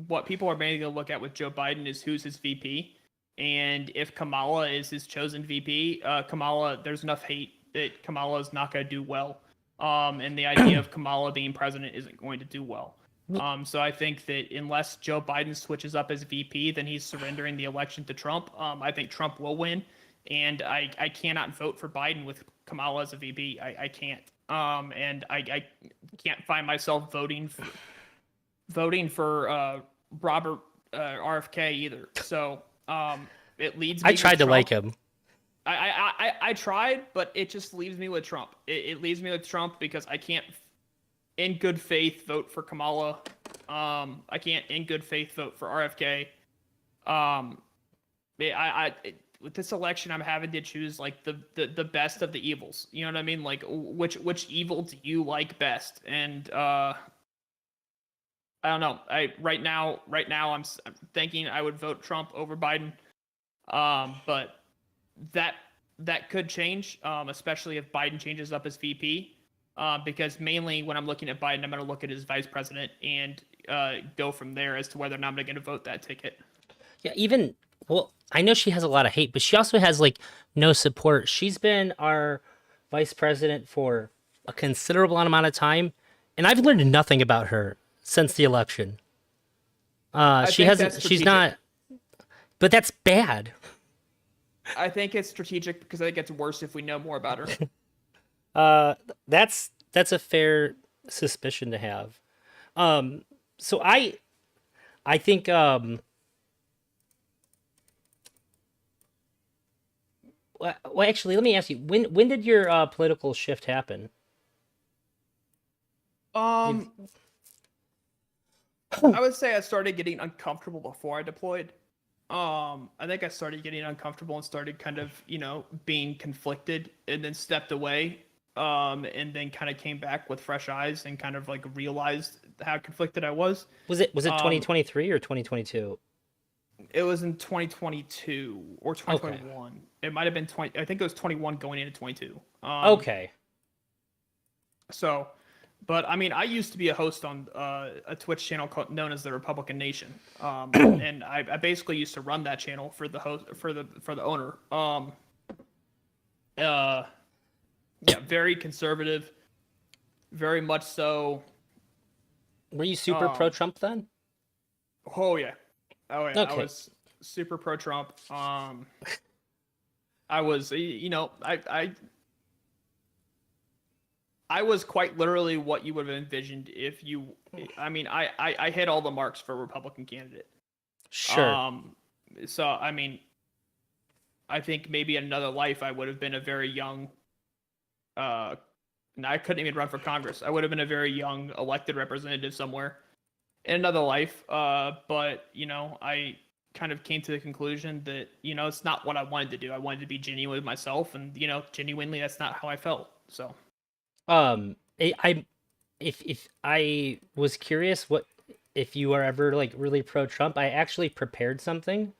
what people are mainly going to look at with Joe Biden is who's his VP. And if Kamala is his chosen VP, Kamala, there's enough hate that Kamala is not going to do well. And the idea of Kamala being president isn't going to do well. So I think that unless Joe Biden switches up as VP, then he's surrendering the election to Trump. I think Trump will win. And I cannot vote for Biden with Kamala as a VP. I can't. And I can't find myself voting for Robert RFK either. So it leads me. I tried to Trump. like him. I tried, but it just leaves me with Trump. It leaves me with Trump because I can't, in good faith, vote for Kamala. I can't, in good faith, vote for RFK. With this election, I'm having to choose like the best of the evils. You know what I mean? Like which evil do you like best? And I don't know. Right now I'm thinking I would vote Trump over Biden. But that could change, especially if Biden changes up as VP. Because mainly when I'm looking at Biden, I'm going to look at his vice president and go from there as to whether or not I'm going to vote that ticket. Yeah, well, I know she has a lot of hate, but she also has like no support. She's been our vice president for a considerable amount of time, and I've learned nothing about her since the election. She hasn't. She's not. But that's bad. I think it's strategic because I think it's worse if we know more about her. That's a fair suspicion to have. So I think well, actually, let me ask you, when did your political shift happen? I would say I started getting uncomfortable before I deployed. I think I started getting uncomfortable and started kind of, being conflicted and then stepped away. And then kind of came back with fresh eyes and kind of like realized how conflicted I was. Was it 2023 or 2022? It was in 2022 or 2021. Okay. It might have been 20. I think it was 21 going into 22. Okay. So, but I mean, I used to be a host on a Twitch channel known as the Republican Nation, and I basically used to run that channel for the host for the owner. Yeah, very conservative, very much so. Were you super pro-Trump then? Oh yeah. Okay. I was super pro-Trump. I was, I was quite literally what you would have envisioned if you. I mean, I hit all the marks for a Republican candidate. Sure. So I mean, I think maybe in another life I would have been a very young. And I couldn't even run for Congress. I would have been a very young elected representative somewhere in another life. But I kind of came to the conclusion that it's not what I wanted to do. I wanted to be genuine with myself, and genuinely, that's not how I felt. So, if I was curious, what if you are ever like really pro-Trump? I actually prepared something,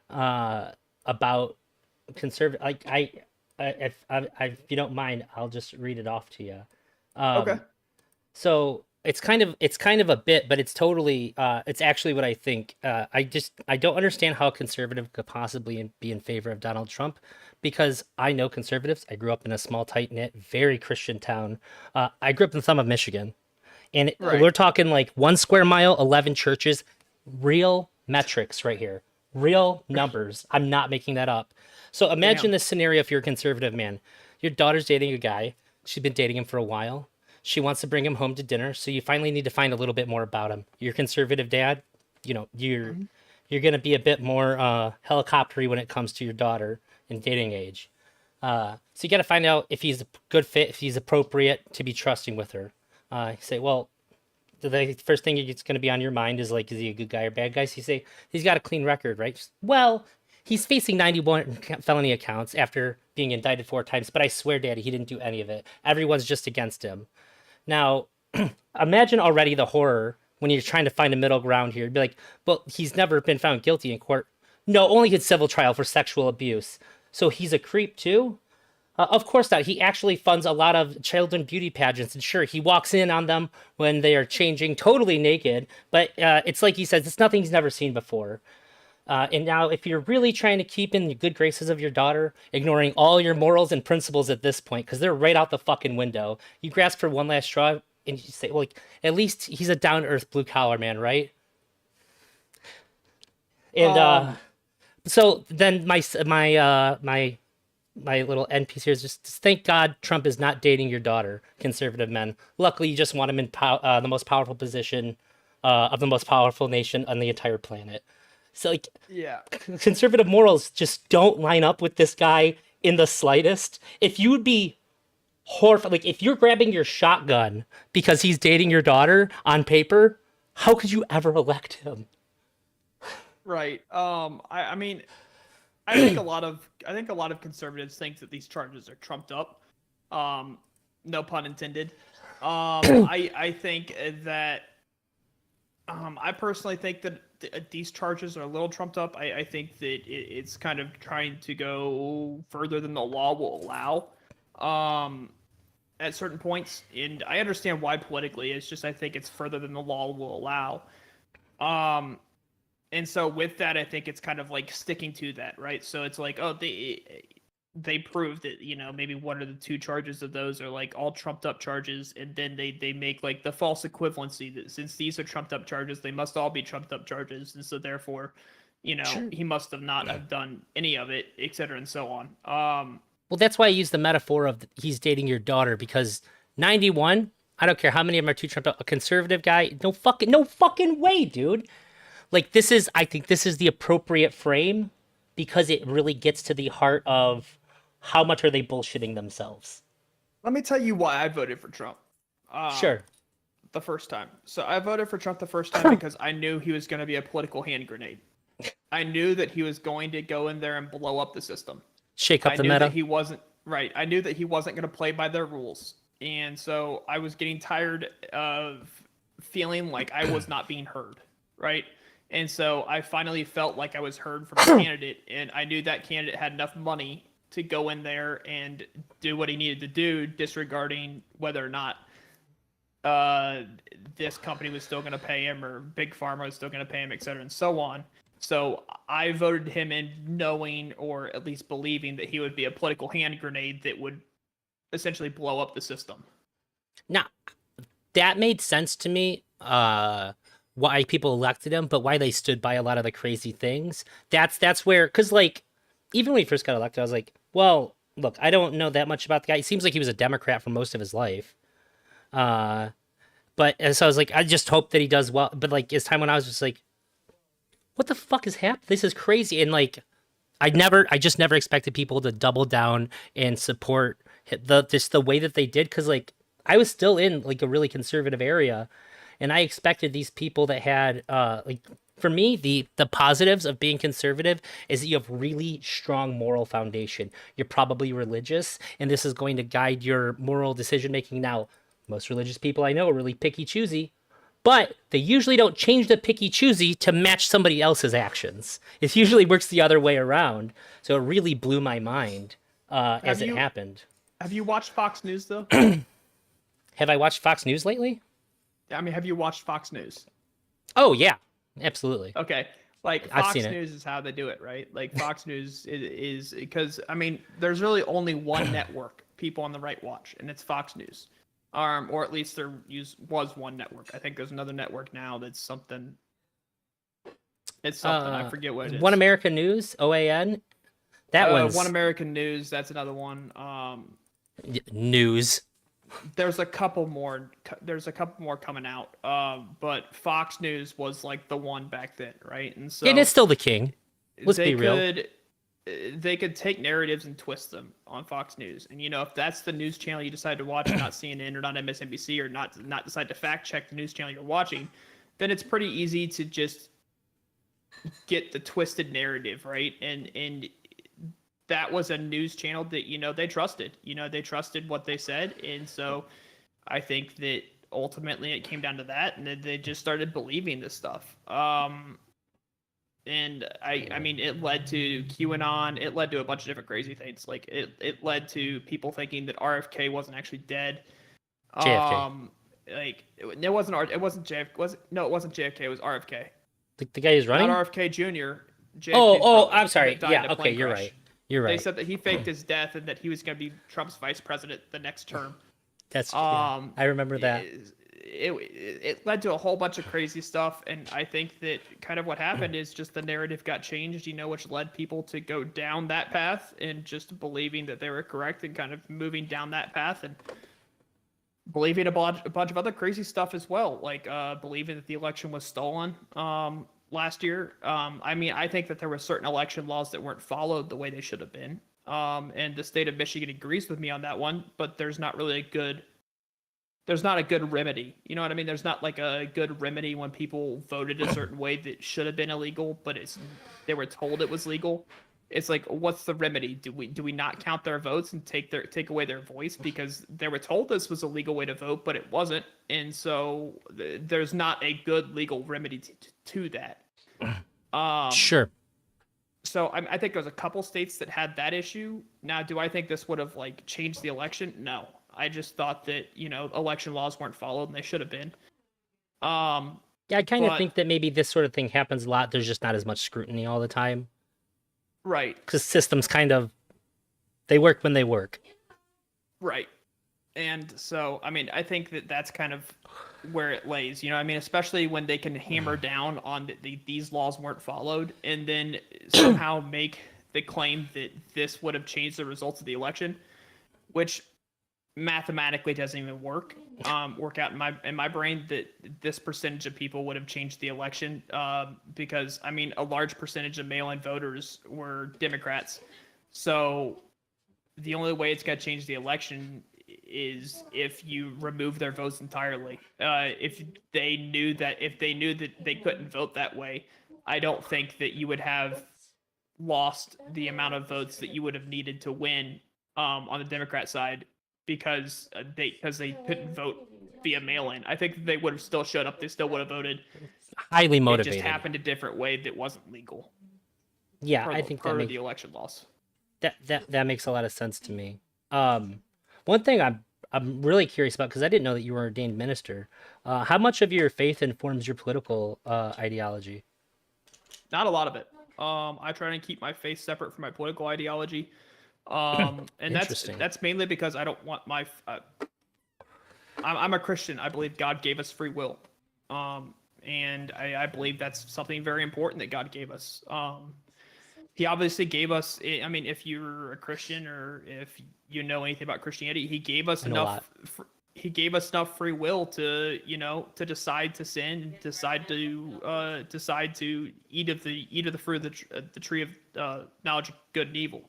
about conservative. If you don't mind, I'll just read it off to you. Okay. So it's kind of a bit, but it's totally it's actually what I think. I don't understand how a conservative could possibly be in favor of Donald Trump, because I know conservatives. I grew up in a small, tight-knit, very Christian town. I grew up in some of Michigan, and Right. we're talking like 1 square mile, 11 churches, real metrics right here, real numbers. I'm not making that up. So imagine this scenario if you're a conservative man. Your daughter's dating a guy. She's been dating him for a while. She wants to bring him home to dinner, so you finally need to find a little bit more about him. Your conservative dad, you're going to be a bit more helicoptery when it comes to your daughter in dating age. So you got to find out if he's a good fit, if he's appropriate to be trusting with her. You say, well, the first thing that's going to be on your mind is like, is he a good guy or bad guy? So you say he's got a clean record, right? Well, he's facing 91 felony accounts after being indicted 4 times, but I swear, Daddy, he didn't do any of it. Everyone's just against him. Now, imagine already the horror when you're trying to find a middle ground here. You'd be like, well, he's never been found guilty in court. No, only his civil trial for sexual abuse. So he's a creep too? Of course not. He actually funds a lot of children beauty pageants, and sure, he walks in on them when they are changing totally naked. But it's like he says, it's nothing he's never seen before. And now, if you're really trying to keep in the good graces of your daughter, ignoring all your morals and principles at this point, because they're right out the fucking window, you grasp for one last straw and you say, well, like, at least he's a down to earth blue collar man, right? And Um, so then my little end piece here is just thank God Trump is not dating your daughter, conservative men. Luckily, you just want him in the most powerful position of the most powerful nation on the entire planet. So, like, yeah. conservative morals just don't line up with this guy in the slightest. If you would be horrified, like, if you're grabbing your shotgun because he's dating your daughter on paper, how could you ever elect him? Right. I mean, I think a lot of conservatives think that these charges are trumped up. No pun intended. I think that I personally think that these charges are a little trumped up. I think that it's kind of trying to go further than the law will allow. Um, at certain points, and I understand why politically. It's just I think it's further than the law will allow. Um, and so with that, I think it's kind of like sticking to that, right? So it's like, oh, they proved that, you know, maybe one or the two charges of those are like all trumped up charges, and then they make like the false equivalency that since these are trumped up charges, they must all be trumped up charges, and so therefore, you know, Sure. he must have not have done any of it, et cetera, and so on. Well, that's why I use the metaphor of he's dating your daughter because 91, I don't care how many of them are too Trump, a conservative guy, no fucking way, dude. Like I think this is the appropriate frame because it really gets to the heart of how much are they bullshitting themselves. Let me tell you why I voted for Trump. Um, Sure. the first time. So I voted for Trump the first time because I knew he was going to be a political hand grenade. I knew that he was going to go in there and blow up the system. Shake up I the knew that meta. he wasn't right. I knew that he wasn't going to play by their rules. And so I was getting tired of feeling like I was not being heard, right? And so I finally felt like I was heard from a candidate, and I knew that candidate had enough money to go in there and do what he needed to do, disregarding whether or not uh, this company was still going to pay him or Big Pharma was still going to pay him, et cetera, and so on. So I voted him in knowing or at least believing that he would be a political hand grenade that would essentially blow up the system. Now, that made sense to me. Why people elected him, but why they stood by a lot of the crazy things. That's where, because like, even when he first got elected, I was like, well, look, I don't know that much about the guy. It seems like he was a Democrat for most of his life. Uh, but and so I was like, I just hope that he does well. But like, as time went on, I was just like, what the fuck is happening? This is crazy. And like, I just never expected people to double down and support the way that they did. Cause like, I was still in like a really conservative area and I expected these people that had like for me the positives of being conservative is that you have really strong moral foundation. You're probably religious, and this is going to guide your moral decision making. Now, most religious people I know are really picky choosy, but they usually don't change the picky choosy to match somebody else's actions. It usually works the other way around. So it really blew my mind as Have it you happened. have you watched Fox News though? Have I watched Fox News lately? I mean, have you watched Fox News? Oh yeah, absolutely. Okay. Like I've seen Fox it. News is how they do it, right? Like Fox News is because I mean, there's really only one network people on the right watch, and it's Fox News. Or at least was one network. I think there's another network now that's something. It's something I forget what it One is. American News, OAN. That One one's American News. That's another one. news. There's a couple more. There's a couple more coming out. But Fox News was like the one back then, right? And And so it's still the king. Let's they be real. could they could take narratives and twist them on Fox News. And if that's the news channel you decide to watch, not CNN or not MSNBC, or not decide to fact check the news channel you're watching, then it's pretty easy to just get the twisted narrative, right? And that was a news channel that they trusted. They trusted what they said, and so I think that ultimately it came down to that, and they just started believing this stuff. And I mean, it led to QAnon. It led to a bunch of different crazy things. Like it led to people thinking that RFK wasn't actually dead. JFK. Like it wasn't JFK. No, it wasn't JFK. It was RFK. The guy who's running. Not RFK Jr. Oh, I'm sorry. Yeah, okay, you're right. You're right. They said that he faked his death and that he was going to be Trump's vice president the next term. That's I remember that. It led to a whole bunch of crazy stuff, and I think that kind of what happened is just the narrative got changed, which led people to go down that path and just believing that they were correct and kind of moving down that path and believing a bunch of other crazy stuff as well, like believing that the election was stolen last year. I mean, I think that there were certain election laws that weren't followed the way they should have been. And the state of Michigan agrees with me on that one, but there's not a good remedy. You know what I mean? There's not like a good remedy when people voted a certain way that should have been illegal, but they were told it was legal. It's like, what's the remedy? Do we not count their votes and take away their voice because they were told this was a legal way to vote, but it wasn't, and so there's not a good legal remedy to that. Sure. So I think there's a couple states that had that issue. Now, do I think this would have changed the election? No. I just thought that election laws weren't followed and they should have been. Yeah, I kind of think that maybe this sort of thing happens a lot. There's just not as much scrutiny all the time. Right. Because systems they work when they work. Right. And so, I mean, I think that that's kind of where it lays, I mean, especially when they can hammer down on these laws weren't followed and then somehow make the claim that this would have changed the results of the election, which mathematically doesn't even work out in my brain that this percentage of people would have changed the election because I mean a large percentage of mail-in voters were Democrats, so the only way it's going to change the election is if you remove their votes entirely. If they knew that they couldn't vote that way, I don't think that you would have lost the amount of votes that you would have needed to win on the Democrat side because they couldn't vote via mail-in. I think they would have still showed up. They still would have voted. Highly motivated. It just happened a different way that wasn't legal. Yeah, I think part of the election laws. That makes a lot of sense to me. One thing I'm really curious about, because I didn't know that you were an ordained minister. How much of your faith informs your political ideology? Not a lot of it. I try to keep my faith separate from my political ideology. And that's mainly because I don't want my I'm a Christian. I believe God gave us free will. And I believe that's something very important that God gave us. He obviously gave us, I mean, if you're a Christian or if you know anything about Christianity, he gave us enough free will to, to decide to sin, decide to eat of the fruit of the tree of knowledge of good and evil.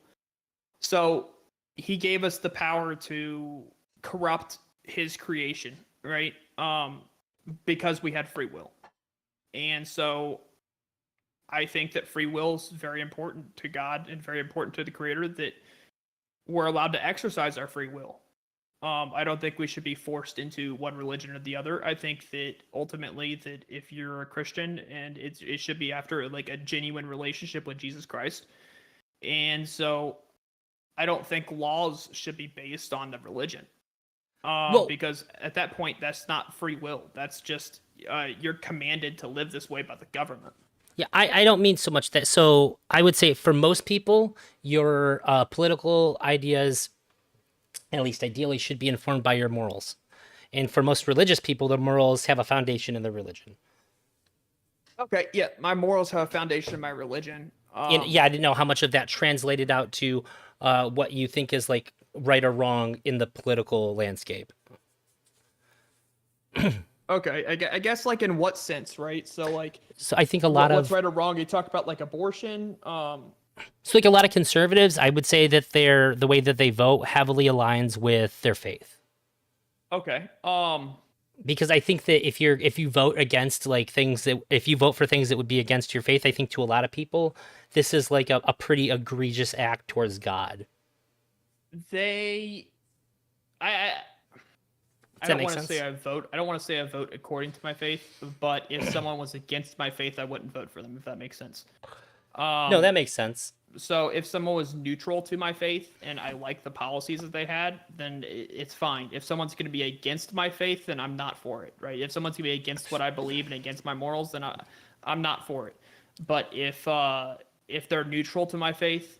So he gave us the power to corrupt his creation, right? Because we had free will. And so I think that free will is very important to God and very important to the Creator, that we're allowed to exercise our free will. I don't think we should be forced into one religion or the other. I think that ultimately that if you're a Christian, and it should be after a genuine relationship with Jesus Christ. And so I don't think laws should be based on the religion. Because at that point, that's not free will. That's just you're commanded to live this way by the government. Yeah, I don't mean so much that. So I would say for most people, your political ideas, at least ideally, should be informed by your morals. And for most religious people, the morals have a foundation in the religion. Okay, yeah, my morals have a foundation in my religion. I didn't know how much of that translated out to what you think is right or wrong in the political landscape. Okay, I guess in what sense, right? So so I think a lot what's right or wrong. You talk about abortion. So like a lot of conservatives, I would say that the way that they vote heavily aligns with their faith. Okay. Because I think that if you vote against like things that if you vote for things that would be against your faith, I think to a lot of people this is like a pretty egregious act towards God. They, I, I Does that don't make want to say sense? I vote. I don't want to say I vote according to my faith, but if someone was against my faith, I wouldn't vote for them, if that makes sense. No, Um, that makes sense. so if someone was neutral to my faith and I like the policies that they had, then it's fine. If someone's going to be against my faith, then I'm not for it, right? If someone's going to be against what I believe and against my morals, then I'm not for it. But if they're neutral to my faith,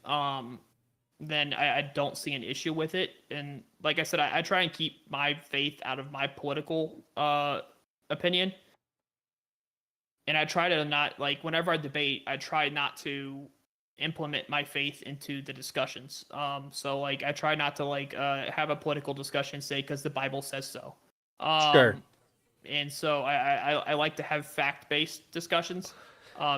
then I don't see an issue with it. And like I said, I try and keep my faith out of my political opinion. And I try to not like whenever I debate, I try not to implement my faith into the discussions. So like I try not to like have a political discussion say because the Bible says so. Sure. Um, and so I like to have fact based discussions.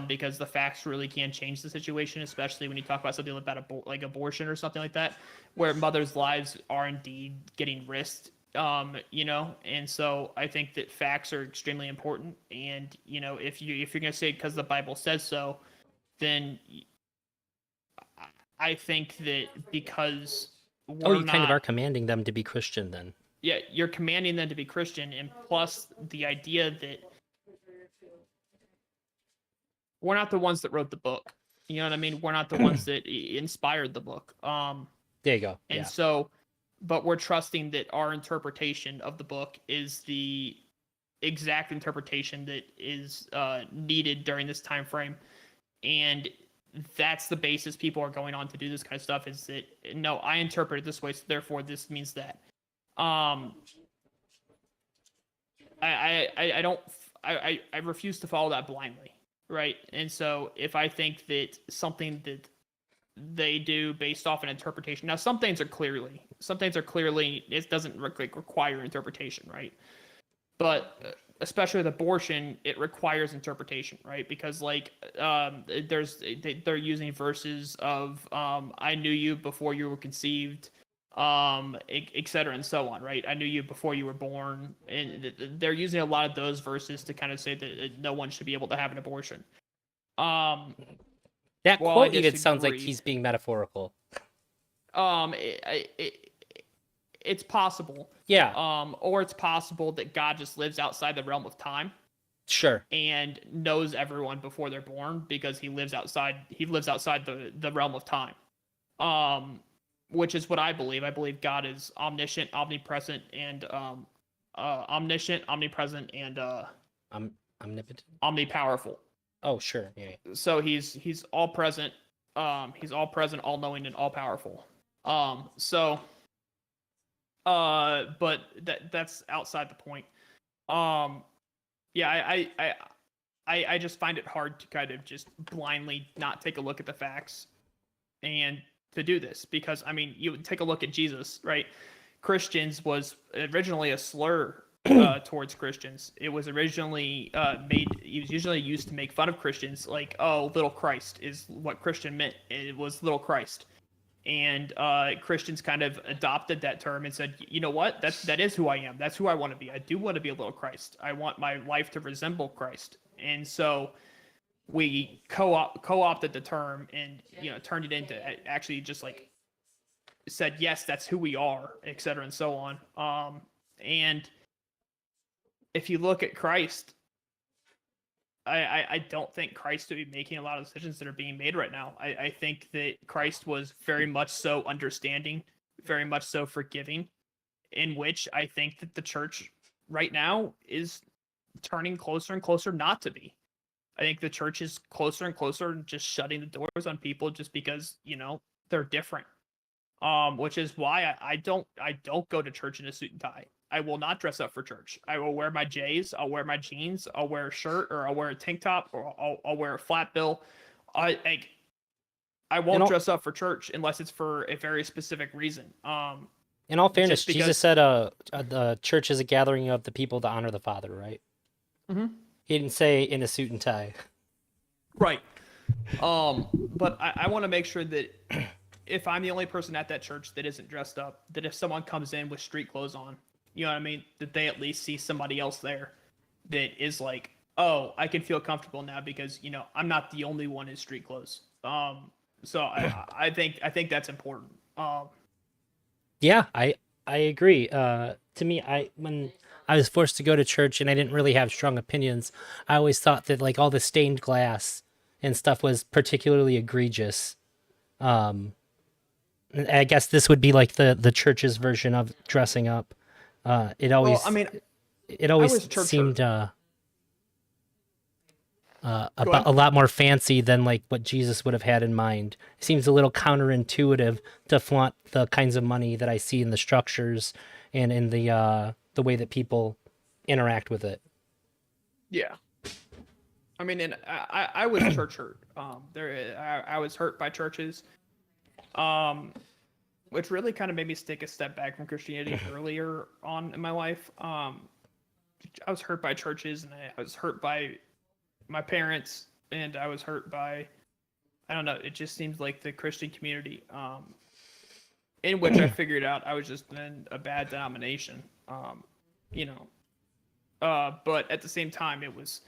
Because the facts really can change the situation, especially when you talk about something about like abortion or something like that, where mothers' lives are indeed getting risked. And so I think that facts are extremely important. And if you're gonna say because the Bible says so, then I think that because Oh, we're you kind of not, are commanding them to be Christian then. yeah, you're commanding them to be Christian, and plus the idea that we're not the ones that wrote the book. You know what I mean? We're not the ones that inspired the book. There you go. And Yeah. so, but we're trusting that our interpretation of the book is the exact interpretation that is needed during this time frame. And that's the basis people are going on to do this kind of stuff. Is that no, I interpret it this way, so therefore this means that. Um, I don't I refuse to follow that blindly, right? And so if I think that something that they do based off an interpretation, now some things are clearly it doesn't require interpretation, right? But especially with abortion, it requires interpretation, right? Because like they're using verses of I knew you before you were conceived, et cetera and so on, right? I knew you before you were born, and they're using a lot of those verses to kind of say that no one should be able to have an abortion. Um, That well, I quote even sounds like disagree. he's being metaphorical. Um, it, it's possible. Yeah, Or it's possible that God just lives outside the realm of time sure. and knows everyone before they're born because he lives outside the realm of time. Um, which is what I believe. I believe God is omniscient, omnipresent, and omniscient, omnipresent, and I'm omnipotent. omnipowerful. Oh, sure. Yeah. So he's all present. He's all present, all knowing, and all powerful. So but that's outside the point. Um, yeah, I just find it hard to kind of just blindly not take a look at the facts and to do this because I mean you take a look at Jesus, right? Christians was originally a slur towards Christians. It was originally made. It was usually used to make fun of Christians, like "Oh, little Christ" is what Christian meant. It was little Christ, and Christians kind of adopted that term and said, "You know what? That is who I am. That's who I want to be. I do want to be a little Christ. I want my life to resemble Christ." And so we co-opted the term and turned it into actually just like said yes that's who we are, etc and so on. And if you look at Christ, I don't think Christ would be making a lot of decisions that are being made right now. I think that Christ was very much so understanding, very much so forgiving, in which I think that the church right now is turning closer and closer not to be. I think the church is closer and closer just shutting the doors on people just because, they're different. Which is why I don't go to church in a suit and tie. I will not dress up for church. I will wear my J's. I'll wear my jeans. I'll wear a shirt or I'll wear a tank top or I'll wear a flat bill. I I In won't all dress up for church unless it's for a very specific reason. in all fairness, Just Jesus because. said, the church is a gathering of the people to honor the Father." Right? Mhm. He didn't say in a suit and tie. Right. But I want to make sure that if I'm the only person at that church that isn't dressed up, that if someone comes in with street clothes on, you know what I mean, that they at least see somebody else there that is like, oh, I can feel comfortable now because I'm not the only one in street clothes. So I think that's important. Yeah, I agree. To me, I when I was forced to go to church and I didn't really have strong opinions, I always thought that like all the stained glass and stuff was particularly egregious. Um, I guess this would be like the church's version of dressing up. It Well, I always mean, it I always was church hurt. seemed Go about ahead. a lot more fancy than like what Jesus would have had in mind. It seems a little counterintuitive to flaunt the kinds of money that I see in the structures and in the way that people interact with it. Yeah. I mean, and I was church hurt. I was hurt by churches. Um, which really kind of made me take a step back from Christianity earlier on in my life. I was hurt by churches, and I was hurt by my parents, and I was hurt by, I don't know. It just seems like the Christian community, in which I figured out I was just in a bad denomination. You know, but at the same time, it was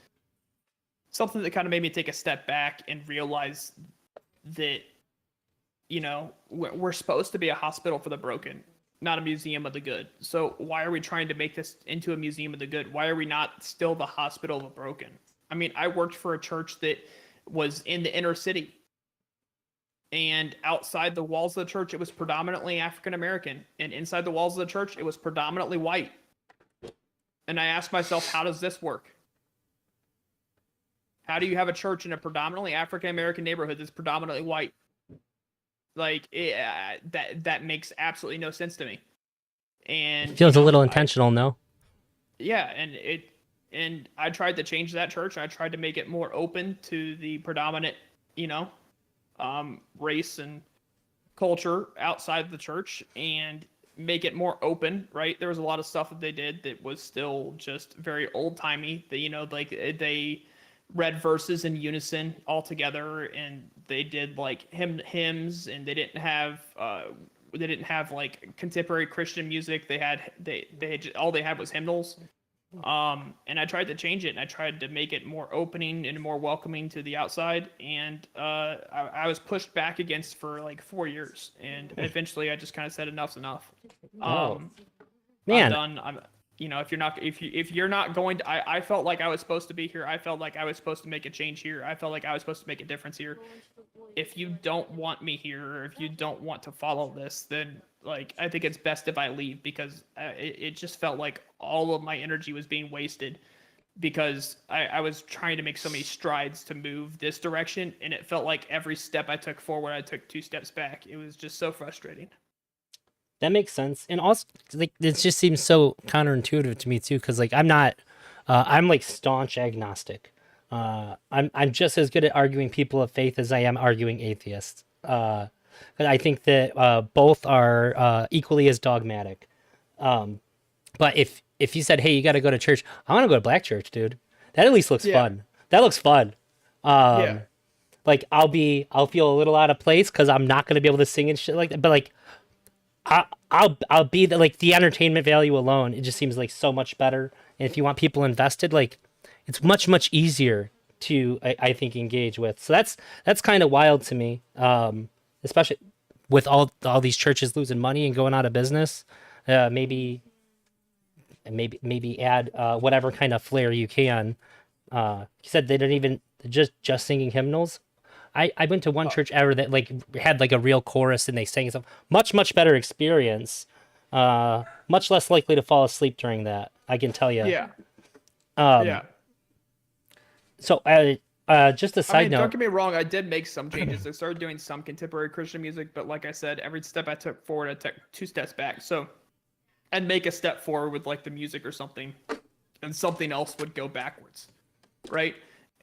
something that kind of made me take a step back and realize that we're supposed to be a hospital for the broken, not a museum of the good. So why are we trying to make this into a museum of the good? Why are we not still the hospital of the broken? I mean, I worked for a church that was in the inner city, and outside the walls of the church it was predominantly African American, and inside the walls of the church it was predominantly white. And I asked myself, how does this work? How do you have a church in a predominantly African American neighborhood that's predominantly white? Like that makes absolutely no sense to me. And Feels a little intentional, no? yeah, and I tried to change that church. I tried to make it more open to the predominant, you know, race and culture outside the church, and make it more open. Right, there was a lot of stuff that they did that was still just very old timey. That like they read verses in unison all together, and they did like hymns, and they didn't have like contemporary Christian music. All they had was hymnals. And I tried to change it, and I tried to make it more opening and more welcoming to the outside. And I was pushed back against for like 4 years, and eventually I just kind of said enough's enough. Oh Um, I'm man, done. If you're not going to, I felt like I was supposed to be here. I felt like I was supposed to make a change here. I felt like I was supposed to make a difference here. If you don't want me here, or if you don't want to follow this, then like I think it's best if I leave, because it just felt like all of my energy was being wasted, because I was trying to make so many strides to move this direction, and it felt like every step I took forward, I took two steps back. It was just so frustrating. that makes sense. And also, like, it just seems so counterintuitive to me too, because like I'm like staunch agnostic. I'm just as good at arguing people of faith as I am arguing atheists. But I think that both are equally as dogmatic. But if you said, "Hey, you got to go to church," I want to go to black church, dude. That at least looks Yeah, fun. That looks fun. yeah, Like I'll feel a little out of place because I'm not gonna be able to sing and shit like that. But like I'll be like the entertainment value alone. It just seems like so much better. And if you want people invested, like it's much easier to I think engage with. So that's kind of wild to me. Especially with all these churches losing money and going out of business. Maybe add whatever kind of flair you can. You said they didn't even just singing hymnals. I went to one uh, church ever that like had like a real chorus and they sang stuff. Much better experience. Much less likely to fall asleep during that. I can tell you. yeah, Um, yeah. so just a I side mean, don't note. get me wrong. I did make some changes. I started doing some contemporary Christian music, but like I said, every step I took forward, I took two steps back. So I'd make a step forward with like the music or something, and something else would go backwards, right?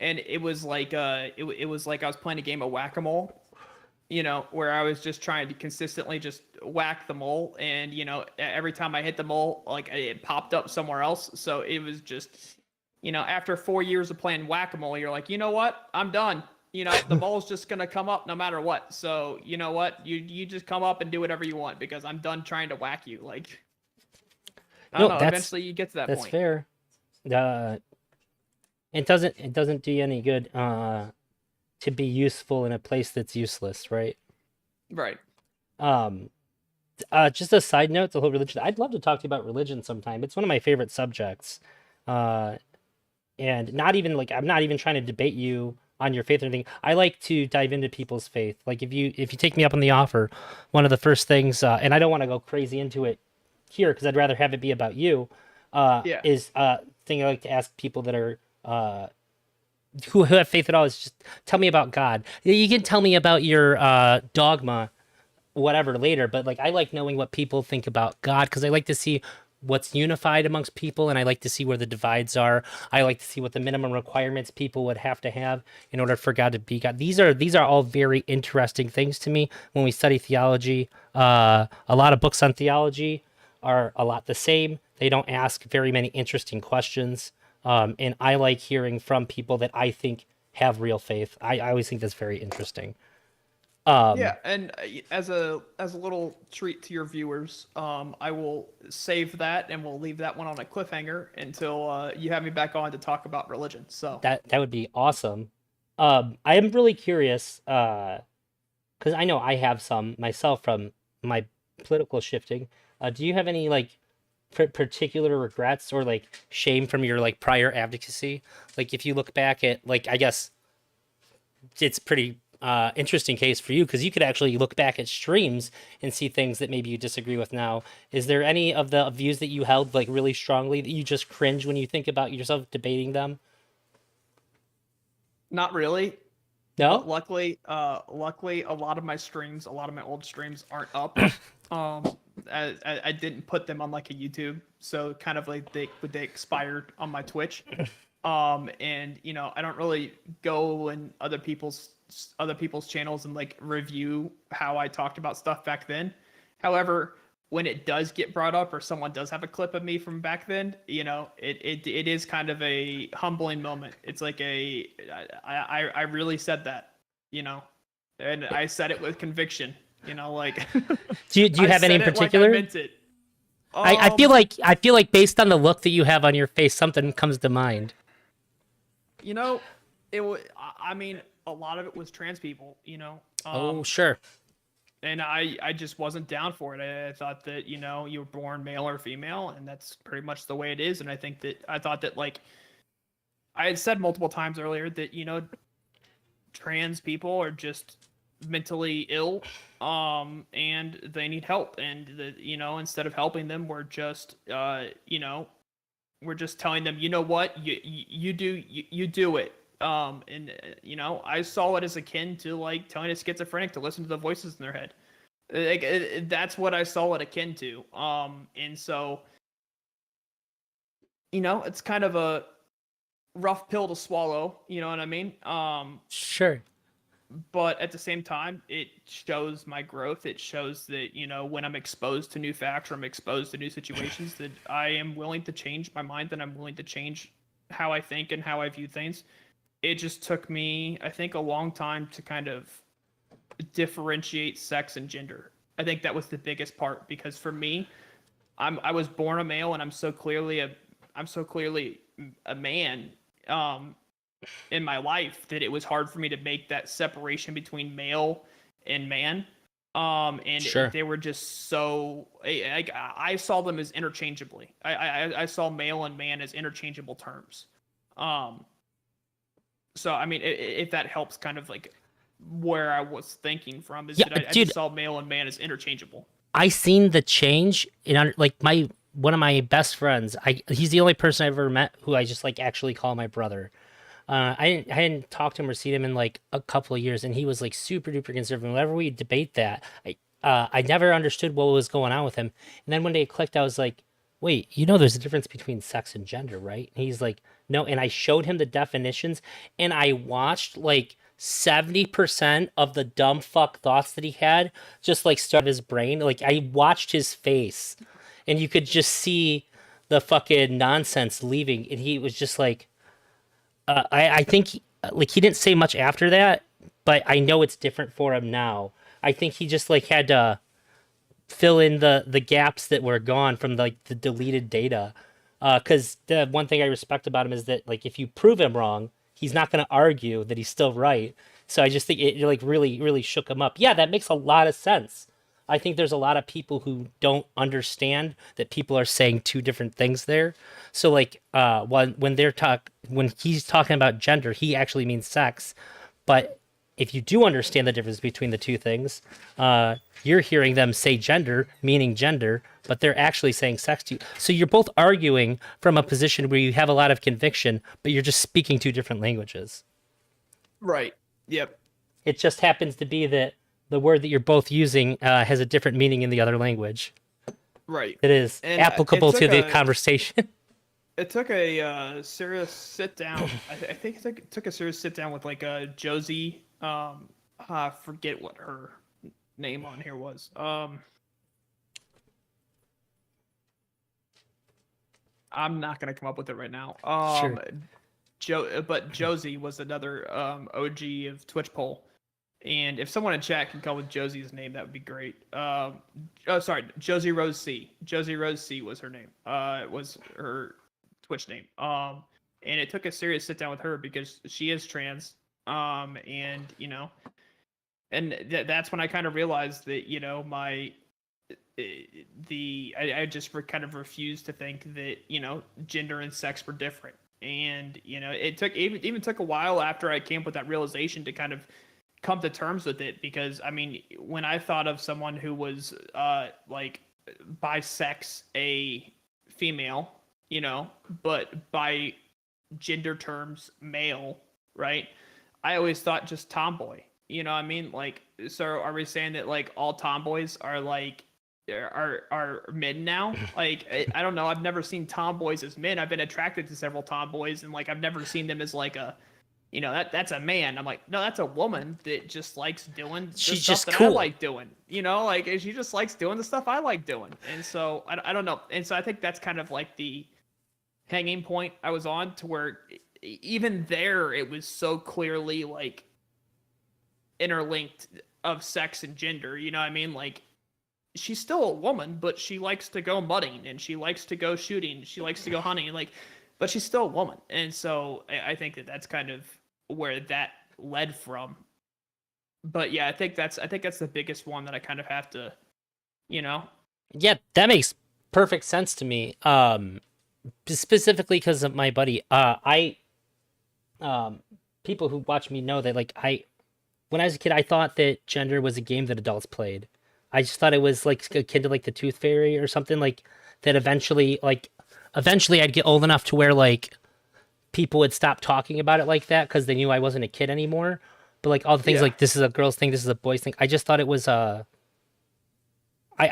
And it was like it was like I was playing a game of whack-a-mole, where I was just trying to consistently just whack the mole, and every time I hit the mole, like it popped up somewhere else. So it was just, after 4 years of playing whack-a-mole, you're like, you know what? I'm done. The ball's just gonna come up no matter what. So you know what? You just come up and do whatever you want because I'm done trying to whack you. Like I don't No, know. that's Eventually, you get to that that's point. fair. Uh, it doesn't do you any good to be useful in a place that's useless, right? Right. Um, just a side note, the whole religion. I'd love to talk to you about religion sometime. It's one of my favorite subjects. Uh, and not even like I'm not even trying to debate you on your faith or anything. I like to dive into people's faith. Like if you take me up on the offer, one of the first things, and I don't want to go crazy into it here because I'd rather have it be about you, Yeah. is thing I like to ask people that are who have faith at all is just tell me about God. You can tell me about your dogma whatever later, but like I like knowing what people think about God because I like to see what's unified amongst people and I like to see where the divides are. I like to see what the minimum requirements people would have to have in order for God to be God. These are all very interesting things to me when we study theology. A lot of books on theology are a lot the same. They don't ask very many interesting questions. And I like hearing from people that I think have real faith. I always think that's very interesting. Yeah, Um, and as a little treat to your viewers, I will save that and we'll leave that one on a cliffhanger until you have me back on to talk about religion. So, that would be awesome. I am really curious, because I know I have some myself from my political shifting. Do you have any like particular regrets or like shame from your like prior advocacy? Like if you look back at like I guess it's pretty interesting case for you because you could actually look back at streams and see things that maybe you disagree with now. Is there any of the views that you held like really strongly that you just cringe when you think about yourself debating them? not really, but No? luckily, a lot of my streams, a lot of my old streams aren't up. Um, I didn't put them on like a YouTube, so kind of like they expired on my Twitch. And I don't really go in other people's channels and like review how I talked about stuff back then. However, when it does get brought up or someone does have a clip of me from back then, it is kind of a humbling moment. It's like I really said that, you know, and I said it with conviction, like Do you I have any in said it like I particular? meant it. I feel like based on the look that you have on your face, something comes to mind. You know, it was. I mean, a lot of it was trans people. Oh, sure. And I just wasn't down for it. I thought that you were born male or female, and that's pretty much the way it is. And I thought that like I had said multiple times earlier that trans people are just mentally ill, and they need help, and instead of helping them, we're just telling them, you know what, you do it. And I saw it as akin to like telling a schizophrenic to listen to the voices in their head. Like that's what I saw it akin to. And so it's kind of a rough pill to swallow. You know what I mean? Sure. But at the same time, it shows my growth. It shows that when I'm exposed to new facts or I'm exposed to new situations, that I am willing to change my mind, that I'm willing to change how I think and how I view things. It just took me, I think, a long time to kind of differentiate sex and gender. I think that was the biggest part because for me, I was born a male and I'm so clearly a man. In my life that it was hard for me to make that separation between male and man. And Sure. they were just so I saw them as interchangeably. I saw male and man as interchangeable terms. Um, so I mean, if that helps, kind of like where I was thinking from is Yeah, that I dude, just saw male and man as interchangeable. I seen the change in like my one of my best friends. He's the only person I've ever met who I just like actually call my brother. I hadn't talked to him or seen him in like a couple of years, and he was like super duper conservative. Whenever we debate that, I never understood what was going on with him. And then one day it clicked. I was like, wait, there's a difference between sex and gender, right? And he's like, no. And I showed him the definitions, and I watched like 70% of the dumb fuck thoughts that he had just like start his brain. Like I watched his face, and you could just see the fucking nonsense leaving, and he was just like I think like he didn't say much after that, but I know it's different for him now. I think he just like had to fill in the gaps that were gone from like the deleted data. Because the one thing I respect about him is that like if you prove him wrong, he's not going to argue that he's still right. So I just think it like really shook him up. Yeah, that makes a lot of sense. I think there's a lot of people who don't understand that people are saying two different things there. So like when he's talking about gender, he actually means sex. But if you do understand the difference between the two things, you're hearing them say gender, meaning gender, but they're actually saying sex to you. So you're both arguing from a position where you have a lot of conviction, but you're just speaking two different languages. Right. Yep. It just happens to be that the word that you're both using has a different meaning in the other language. Right. It is And applicable to the conversation. it took a serious sit down. I think it took a serious sit down with like Josie. I forget what her name on here was. I'm not gonna come up with it right now. Sure. But Josie was another OG of Twitch poll. And if someone in chat can come with Josie's name, that would be great. Oh, sorry, Josie Rose C. Josie Rose C was her name. It was her Twitch name. And it took a serious sit down with her because she is trans. And and that's when I kind of realized that I just kind of refused to think that gender and sex were different. And it took even took a while after I came up with that realization to kind of come to terms with it, because I mean, when I thought of someone who was like bisex a female, but by gender terms male, right? I always thought just tomboy. You know what I mean? Like, so are we saying that like all tomboys are like are men now? Like, I don't know. I've never seen tomboys as men. I've been attracted to several tomboys, and like I've never seen them as like a that's a man. I'm like, no, that's a woman that just likes doing the She's stuff just that I cool. like doing. Like she just likes doing the stuff I like doing. And so I don't know. And so I think that's kind of like the hanging point I was on, to where even there it was so clearly like interlinked of sex and gender. You know what I mean? Like, she's still a woman, but she likes to go mudding and she likes to go shooting. She likes to go hunting. Like, but she's still a woman. And so I think that that's kind of where that led from. But yeah, I think that's the biggest one that I kind of have to, you know. Yeah, that makes perfect sense to me. Specifically because of my buddy. Um, People who watch me know that like when I was a kid, I thought that gender was a game that adults played. I just thought it was like akin to like the Tooth Fairy or something like that. Eventually I'd get old enough to where like people would stop talking about it like that because they knew I wasn't a kid anymore. But like all the things Yeah. like this is a girl's thing, this is a boy's thing. I just thought it was I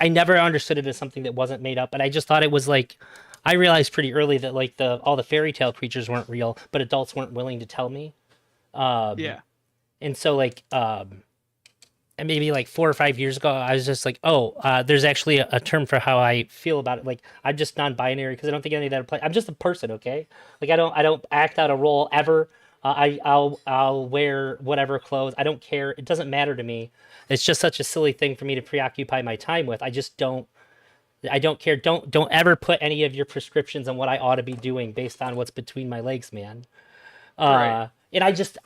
never understood it as something that wasn't made up, and I just thought it was like I realized pretty early that like the all the fairy tale creatures weren't real, but adults weren't willing to tell me. Um, Yeah. and so like and maybe like 4 or 5 years ago, I was just like, oh, there's actually a term for how I feel about it. Like I'm just non-binary because I don't think any of that apply. I'm just a person, okay? Like I don't act out a role ever. I'll wear whatever clothes. I don't care. It doesn't matter to me. It's just such a silly thing for me to preoccupy my time with. I just don't. I don't care. Don't ever put any of your prescriptions on what I ought to be doing based on what's between my legs, man. Right. And I just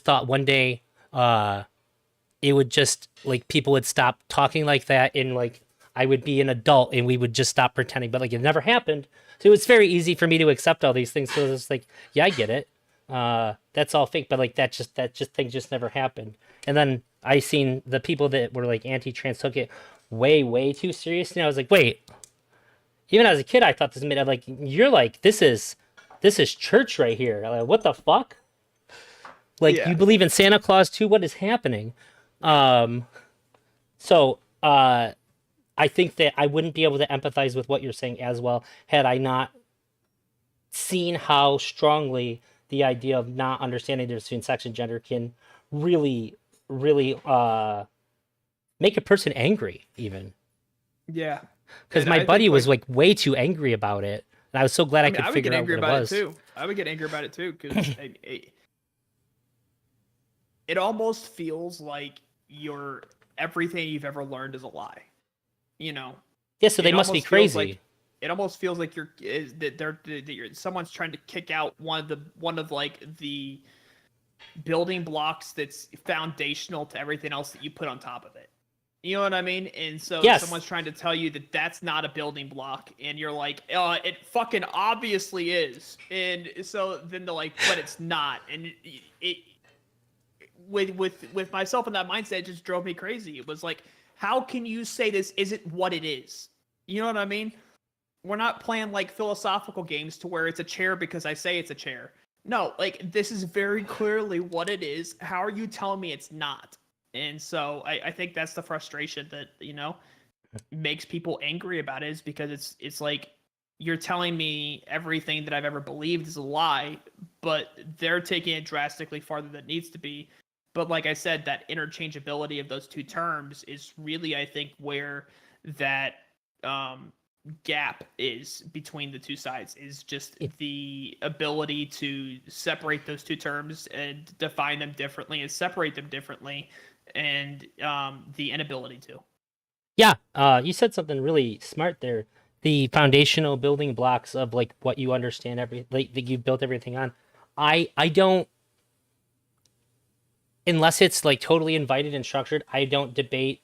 thought one day it would just like people would stop talking like that, and like I would be an adult and we would just stop pretending, but like it never happened. So it was very easy for me to accept all these things because it's like, yeah, I get it. That's all fake, but like that thing just never happened. And then I seen the people that were like anti-trans took it way too seriously. And I was like, wait, even as a kid, I thought this made. I'm like, you're like, this is church right here. Like, what the fuck? Like, you Yeah. believe in Santa Claus too? What is happening? Um, so I think that I wouldn't be able to empathize with what you're saying as well had I not seen how strongly the idea of not understanding the difference between sex and gender can really make a person angry even. Yeah. Because And my I buddy think was like, like way too angry about it, and I was so glad I I mean, could I would get figure out angry what it about it was. too. I would get angry about it too because it almost feels like everything you've ever learned is a lie. You know, Yeah, so they it must be almost feels crazy. like it almost feels like someone's trying to kick out one of like the building blocks that's foundational to everything else that you put on top of it. You know what I mean? And so Yes. someone's trying to tell you that that's not a building block, and you're like, it fucking obviously is. And so then they're like, but it's not. And it with myself in that mindset, it just drove me crazy. It was like, how can you say this isn't what it is? You know what I mean? We're not playing like philosophical games to where it's a chair because I say it's a chair. No, like this is very clearly what it is. How are you telling me it's not? And so I think that's the frustration that, makes people angry about it, is because it's like you're telling me everything that I've ever believed is a lie, but they're taking it drastically farther than it needs to be. But like I said, that interchangeability of those two terms is really, I think, where that um, gap is between the two sides, is just It- the ability to separate those two terms and define them differently and separate them differently, and the inability to. Yeah, you said something really smart there. The foundational building blocks of like what you understand like that you built everything on. I don't, unless it's like totally invited and structured, I don't debate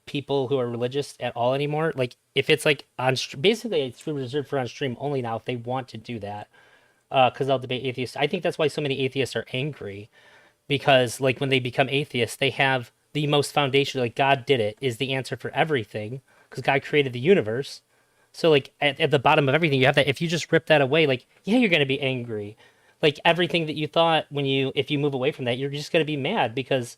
people who are religious at all anymore. Like if it's like basically it's reserved for on stream only now if they want to do that. Because I'll debate atheists. I think that's why so many atheists are angry, because like when they become atheists, they have the most foundational, like God did it is the answer for everything because God created the universe. So like at the bottom of everything, you have that. If you just rip that away, like yeah, you're gonna be angry. Like everything that you thought when if you move away from that, you're just gonna be mad because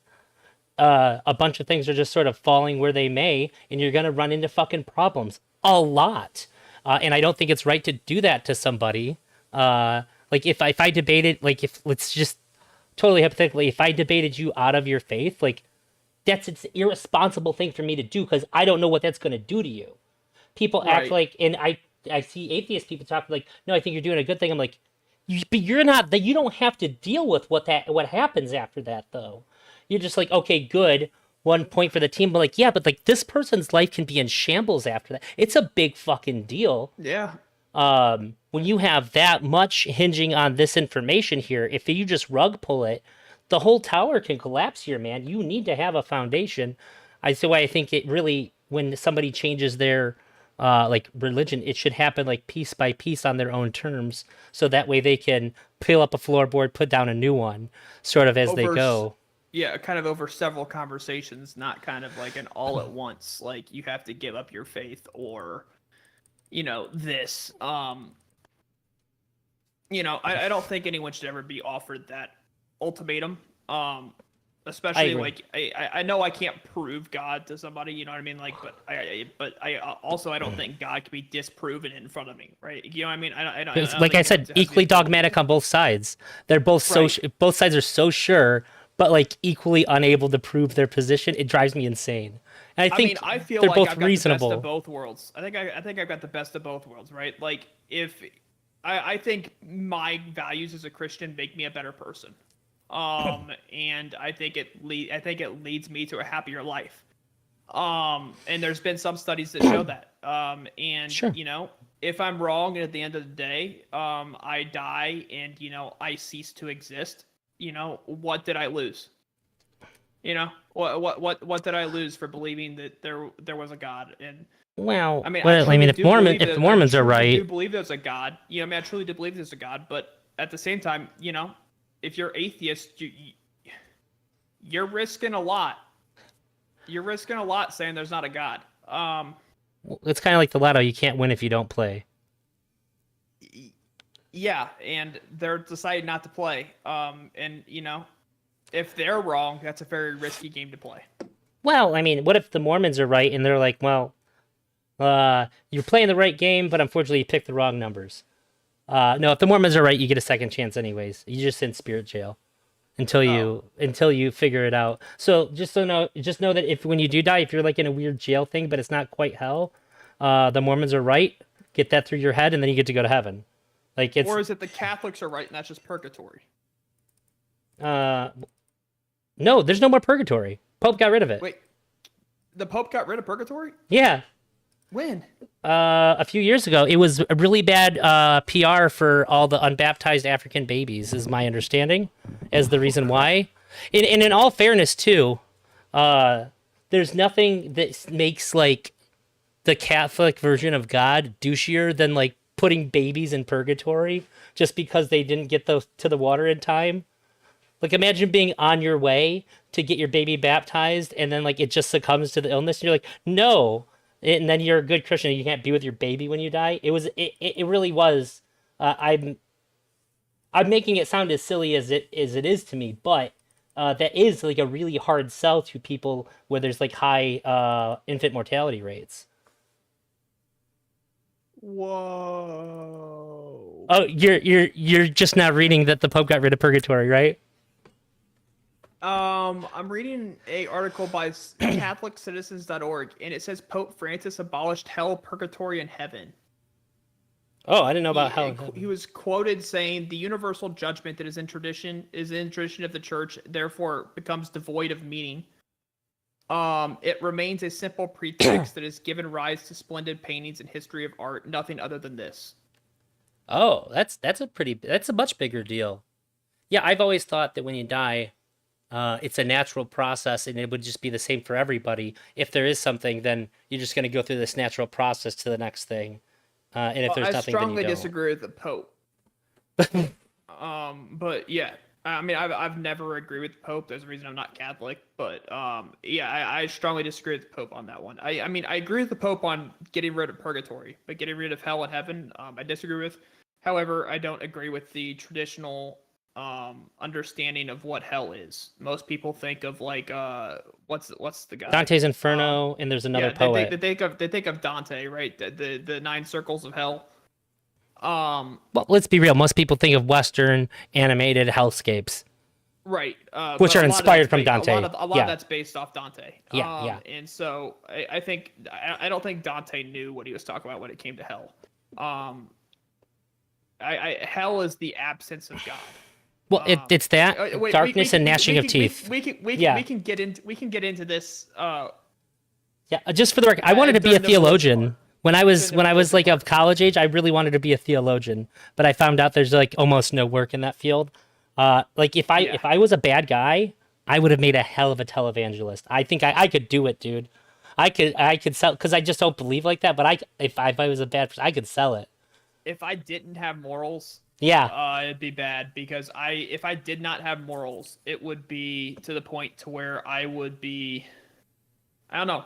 a bunch of things are just sort of falling where they may, and you're gonna run into fucking problems a lot. And I don't think it's right to do that to somebody. Like if I debated, like if let's just totally hypothetically, if I debated you out of your faith, like that's an irresponsible thing for me to do because I don't know what that's gonna do to you. People act Right. like, and I see atheist people talk like, no, I think you're doing a good thing. I'm like, but you're not that. You don't have to deal with what happens after that though. You're just like, okay, good. 1 point for the team, but like, yeah, but like this person's life can be in shambles after that. It's a big fucking deal. Yeah. When you have that much hinging on this information here, if you just rug pull it, the whole tower can collapse here, man. You need to have a foundation. I so why I think it really when somebody changes their like religion, it should happen like piece by piece on their own terms, so that way they can peel up a floorboard, put down a new one, sort of as they over go. yeah, kind of over several conversations, not kind of like an all at once, like you have to give up your faith, or this. I don't think anyone should ever be offered that ultimatum. I Especially agree. like I know I can't prove God to somebody, you know what I mean? Like, but I also I don't think God can be disproven in front of me, right? You know what I mean? I It's, don't like think I anyone said, has the equally ability to. dogmatic on both sides. They're both so Right. both sides are so sure, but like equally unable to prove their position. It drives me insane. And I I mean, think I feel they're like both I've got the best of reasonable. both worlds. I think I've got the best of both worlds, right? Like if I think my values as a Christian make me a better person. And I think it leads me to a happier life. And there's been some studies that show that. And Sure. if I'm wrong and at the end of the day, I die and I cease to exist, what did I lose? What did I lose for believing that there was a God? And I mean, Well, I mean, if the I Mormons are truly do right, believe there's a God. I mean, I truly do believe there's a God. But at the same time, if you're atheist, you're risking a lot. You're risking a lot saying there's not a God. it's kind of like the lotto. You can't win if you don't play. Yeah, and they're deciding not to play. And if they're wrong, that's a very risky game to play. Well, I mean, what if the Mormons are right and they're like, well, you're playing the right game, but unfortunately you picked the wrong numbers. No, if the Mormons are right, you get a second chance anyways. You just in spirit jail Oh, until you figure it out. So just know that if when you do die, if you're like in a weird jail thing, but it's not quite hell, the Mormons are right. Get that through your head, and then you get to go to heaven. Like it's or is it the Catholics are right and that's just purgatory? uh No, there's no more purgatory. Pope got rid of it. Wait, the Pope got rid of purgatory? Yeah, When? a few years ago. It was a really bad PR for all the unbaptized African babies, is my understanding, as the Oh reason crap. why. And in all fairness, too, uh, there's nothing that makes like the Catholic version of God douchier than like putting babies in purgatory just because they didn't get those to the water in time. Like imagine being on your way to get your baby baptized and then like it just succumbs to the illness and you're like, "No." And then you're a good Christian and you can't be with your baby when you die. It really was I'm making it sound as silly as it is to me, but that is like a really hard sell to people where there's like high infant mortality rates. Whoa. Oh, you're just now reading that the Pope got rid of purgatory, right? I'm reading a article by CatholicCitizens.org, and it says Pope Francis abolished hell, purgatory, and heaven. Oh, I didn't know about He hell. he was quoted saying, "The universal judgment that is in tradition of the church, therefore becomes devoid of meaning. It remains a simple pretext that has given rise to splendid paintings and history of art, nothing other than this." Oh, that's a much bigger deal. Yeah, I've always thought that when you die, it's a natural process and it would just be the same for everybody. If there is something, then you're just going to go through this natural process to the next thing. And if Well, there's I nothing, then you strongly don't. disagree with the Pope. But yeah, I mean, I've never agreed with the Pope. There's a reason I'm not Catholic, but yeah, I strongly disagree with the Pope on that one. I mean, I agree with the Pope on getting rid of purgatory, but getting rid of hell and heaven, I disagree with. However, I don't agree with the traditional understanding of what hell is. Most people think of like what's the guy? Dante's Um, Inferno, and there's another yeah, they poet. think of Dante, right? The nine circles of hell. Um, Well, let's be real. Most people think of Western animated hellscapes, Right, which but are inspired from Dante. a lot of Yeah, that's based off Dante. yeah. And so I think I don't think Dante knew what he was talking about when it came to hell. Um, hell is the absence of God. Well, it's that Wait, darkness and gnashing of teeth. Yeah, we can get into this yeah. Just for the record, I wanted to be a during the religion part. theologian During the when I was religion like part. of college age. I really wanted to be a theologian, but I found out there's like almost no work in that field. Like Yeah. if I was a bad guy, I would have made a hell of a televangelist. I think I could do it, dude. I could sell because I just don't believe like that. But if I was a bad person, I could sell it. If I didn't have morals, Yeah, it'd be bad because if I did not have morals, it would be to the point to where I would be. I don't know.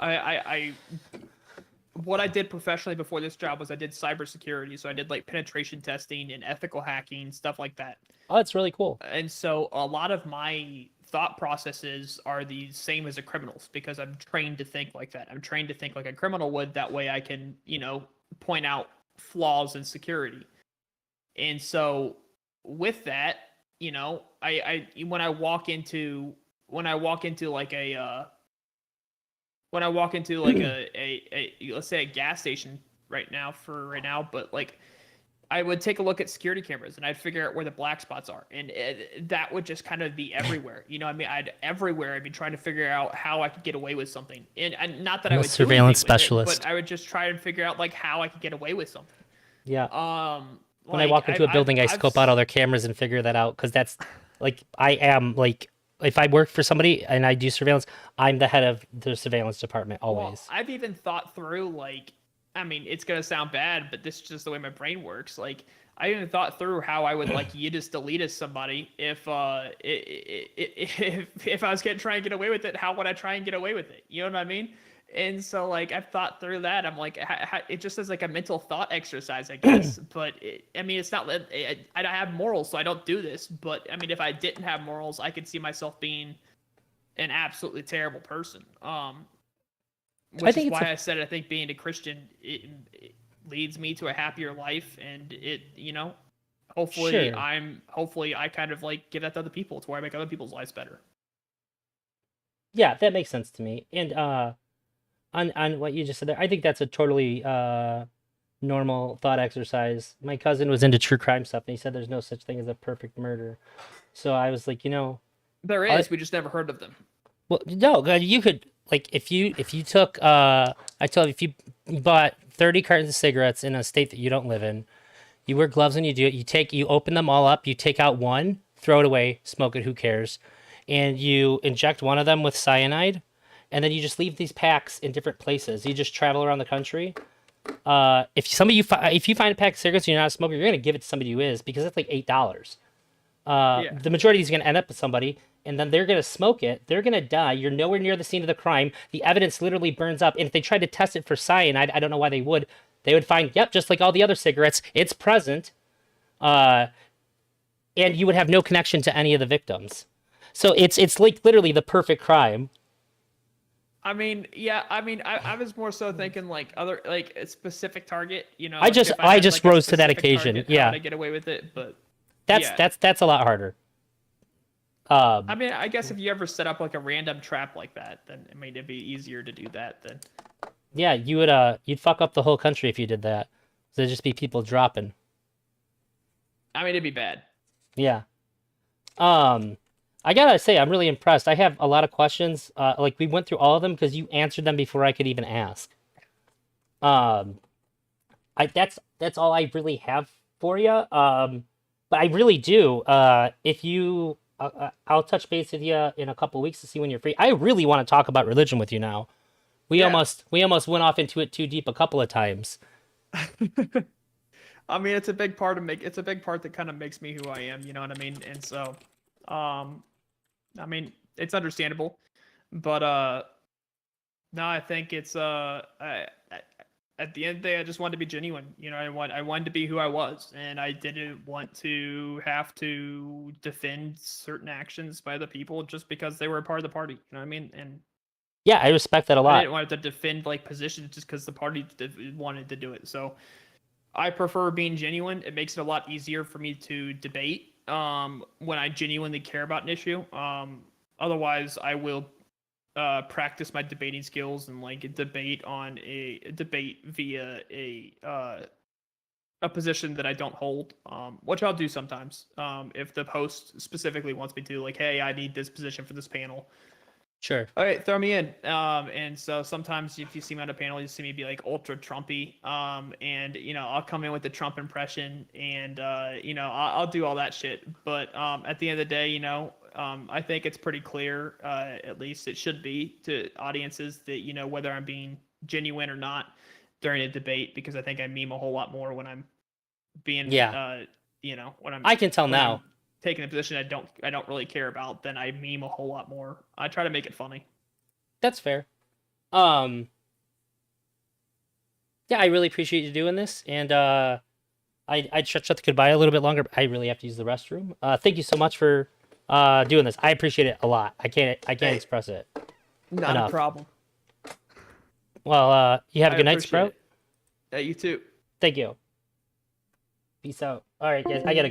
I what I did professionally before this job was I did cybersecurity, so I did like penetration testing and ethical hacking stuff like that. oh, it's really cool. And so a lot of my thought processes are the same as a criminal's because I'm trained to think like that. I'm trained to think like a criminal would. That way I can, point out flaws in security. And so with that, when I walk into like when I walk into like a let's say a gas station right now, but like I would take a look at security cameras and I'd figure out where the black spots are, and that would just kind of be everywhere. I mean, I'd be trying to figure out how I could get away with something, and not that I I'm a would do surveillance anything with it, but specialist. I would just try and figure out like how I could get away with something. Yeah. When I Like walk into a building, I scope out all their cameras and figure that out because that's like I am like if I work for somebody and I do surveillance, I'm the head of the surveillance department Well, always. I've even thought through like, I mean, it's gonna sound bad, but this is just the way my brain works. Like, I even thought through how I would like Yidis deletus somebody if I was gonna try and get away with it. How would I try and get away with it? You know what I mean? And so like I've thought through that. I'm like, it just is like a mental thought exercise, I guess. But I mean, it's not. I don't have morals, so I don't do this. But I mean, if I didn't have morals, I could see myself being an absolutely terrible person. I Which is think it's a why I said I think being a Christian it leads me to a happier life, and sure. hopefully I kind of like give that to other people to where I make other people's lives better. Yeah, that makes sense to me. And on what you just said there, I think that's a totally normal thought exercise. My cousin was into true crime stuff and he said there's no such thing as a perfect murder. So I was like, There Uh, is. We just never heard of them. well, no, you could like if you took I told you if you bought 30 cartons of cigarettes in a state that you don't live in, you wear gloves when you do it. You open them all up, you take out one, throw it away, smoke it, who cares? And you inject one of them with cyanide, and then you just leave these packs in different places. You just travel around the country. If you find a pack of cigarettes and you're not a smoker, you're gonna give it to somebody who is because it's like $8. Yeah. The majority of these are gonna end up with somebody, and then they're gonna smoke it. They're gonna die. You're nowhere near the scene of the crime. The evidence literally burns up. And if they tried to test it for cyanide, I don't know why they would. They would find, yep, just like all the other cigarettes, it's present. Uh, and you would have no connection to any of the victims. So it's like literally the perfect crime. I mean, yeah. I mean, I was more so thinking like other like a specific target. You know, I like just if I had just like a rose to that specific occasion. target, how Yeah, would I get away with it? But that's yeah. that's that's a lot harder. I Um, mean, I guess if you ever set up like a random trap like that, then I mean it'd be easier to do that than. yeah, you'd fuck up the whole country if you did that. There'd just be people dropping. I mean, it'd be bad. Yeah. Um, I gotta say, I'm really impressed. I have a lot of questions. Like we went through all of them because you answered them before I could even ask. Um, that's all I really have for you. But I really do. If you, I'll touch base with you in a couple weeks to see when you're free. I really want to talk about religion with you now. Yeah. We almost went off into it too deep a couple of times. I mean, it's a big part of make. It's a big part that kind of makes me who I am. You know what I mean? And so, um, I mean, it's understandable, but no, I think it's at the end of the day, I just wanted to be genuine. You know, I wanted to be who I was, and I didn't want to have to defend certain actions by the people just because they were a part of the party. You know what I mean? And Yeah, I respect that a I lot. didn't want to defend like positions just because the party wanted to do it. So I prefer being genuine. It makes it a lot easier for me to debate when I genuinely care about an issue. Otherwise, I will practice my debating skills and like debate via a position that I don't hold, which I'll do sometimes. If the host specifically wants me to, like, hey, I need this position for this panel. Sure. All right, throw me in. And so sometimes if you see me on a panel, you see me be like ultra Trumpy. And you know, I'll come in with the Trump impression, and you know, I'll do all that shit. But at the end of the day, you know, I think it's pretty clear, at least it should be to audiences that you know whether I'm being genuine or not during a debate, because I think I meme a whole lot more when I'm being, Yeah, you know, I can tell when I'm now. taking a position I don't really care about, then I meme a whole lot more. I try to make it funny. That's fair. Um, yeah, I really appreciate you doing this, and I'd shut the goodbye a little bit longer, but I really have to use the restroom. Thank you so much for doing this. I appreciate it a lot. I can't Hey, express it not a enough. problem. Well, you have a I good night, appreciate Sprout. it. Yeah, you too. Thank you. Peace out. All right, guys, I gotta go.